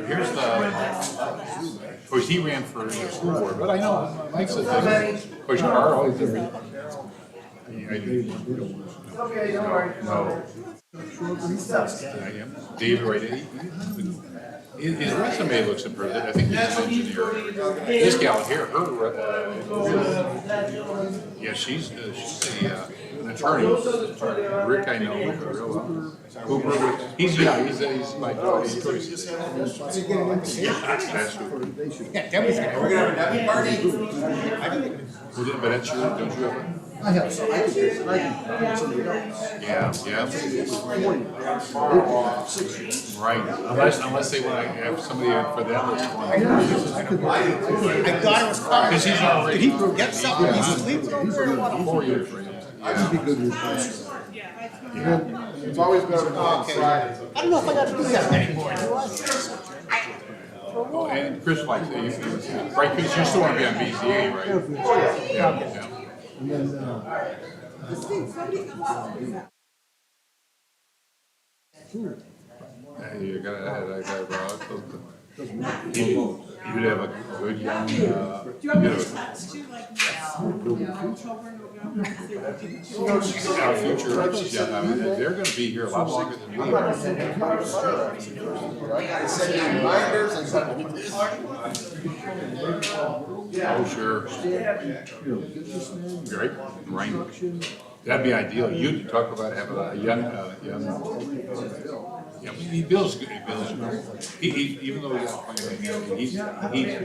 B: here's the, of course, he ran for the school board, but I know Mike's a thing. Of course, you are always different. No. I am. David Wright, his resume looks impressive. I think he's an engineer. This gal here, yeah, she's an attorney. Rick, I know real well. Hooper, he's my choice. Yeah, that's who.
O: Yeah, Debbie's gonna, we're gonna have a Debbie party.
B: But that's your, don't you have a?
E: I have some, I can somebody else.
B: Yeah. Right, unless they want to have somebody for that list.
O: I thought it was coming.
B: Because he's already.
O: Did he forget something? He's asleep over it.
B: 4 years for him.
E: That'd be good replacement.
O: It's always better to go on Friday. I don't know if I gotta do that anymore, do I?
B: Oh, and Chris likes it, right, Chris, you still want to be on BZA, right? Yeah, yeah.
E: And then,
B: You gotta add that guy, bro. You'd have a good young, you'd have our future, yeah, I mean, they're gonna be here a lot longer than we are. Oh, sure. Right, right. That'd be ideal. You talk about having a young, yeah, Bill's good, Bill's, he, even though he's not playing, he's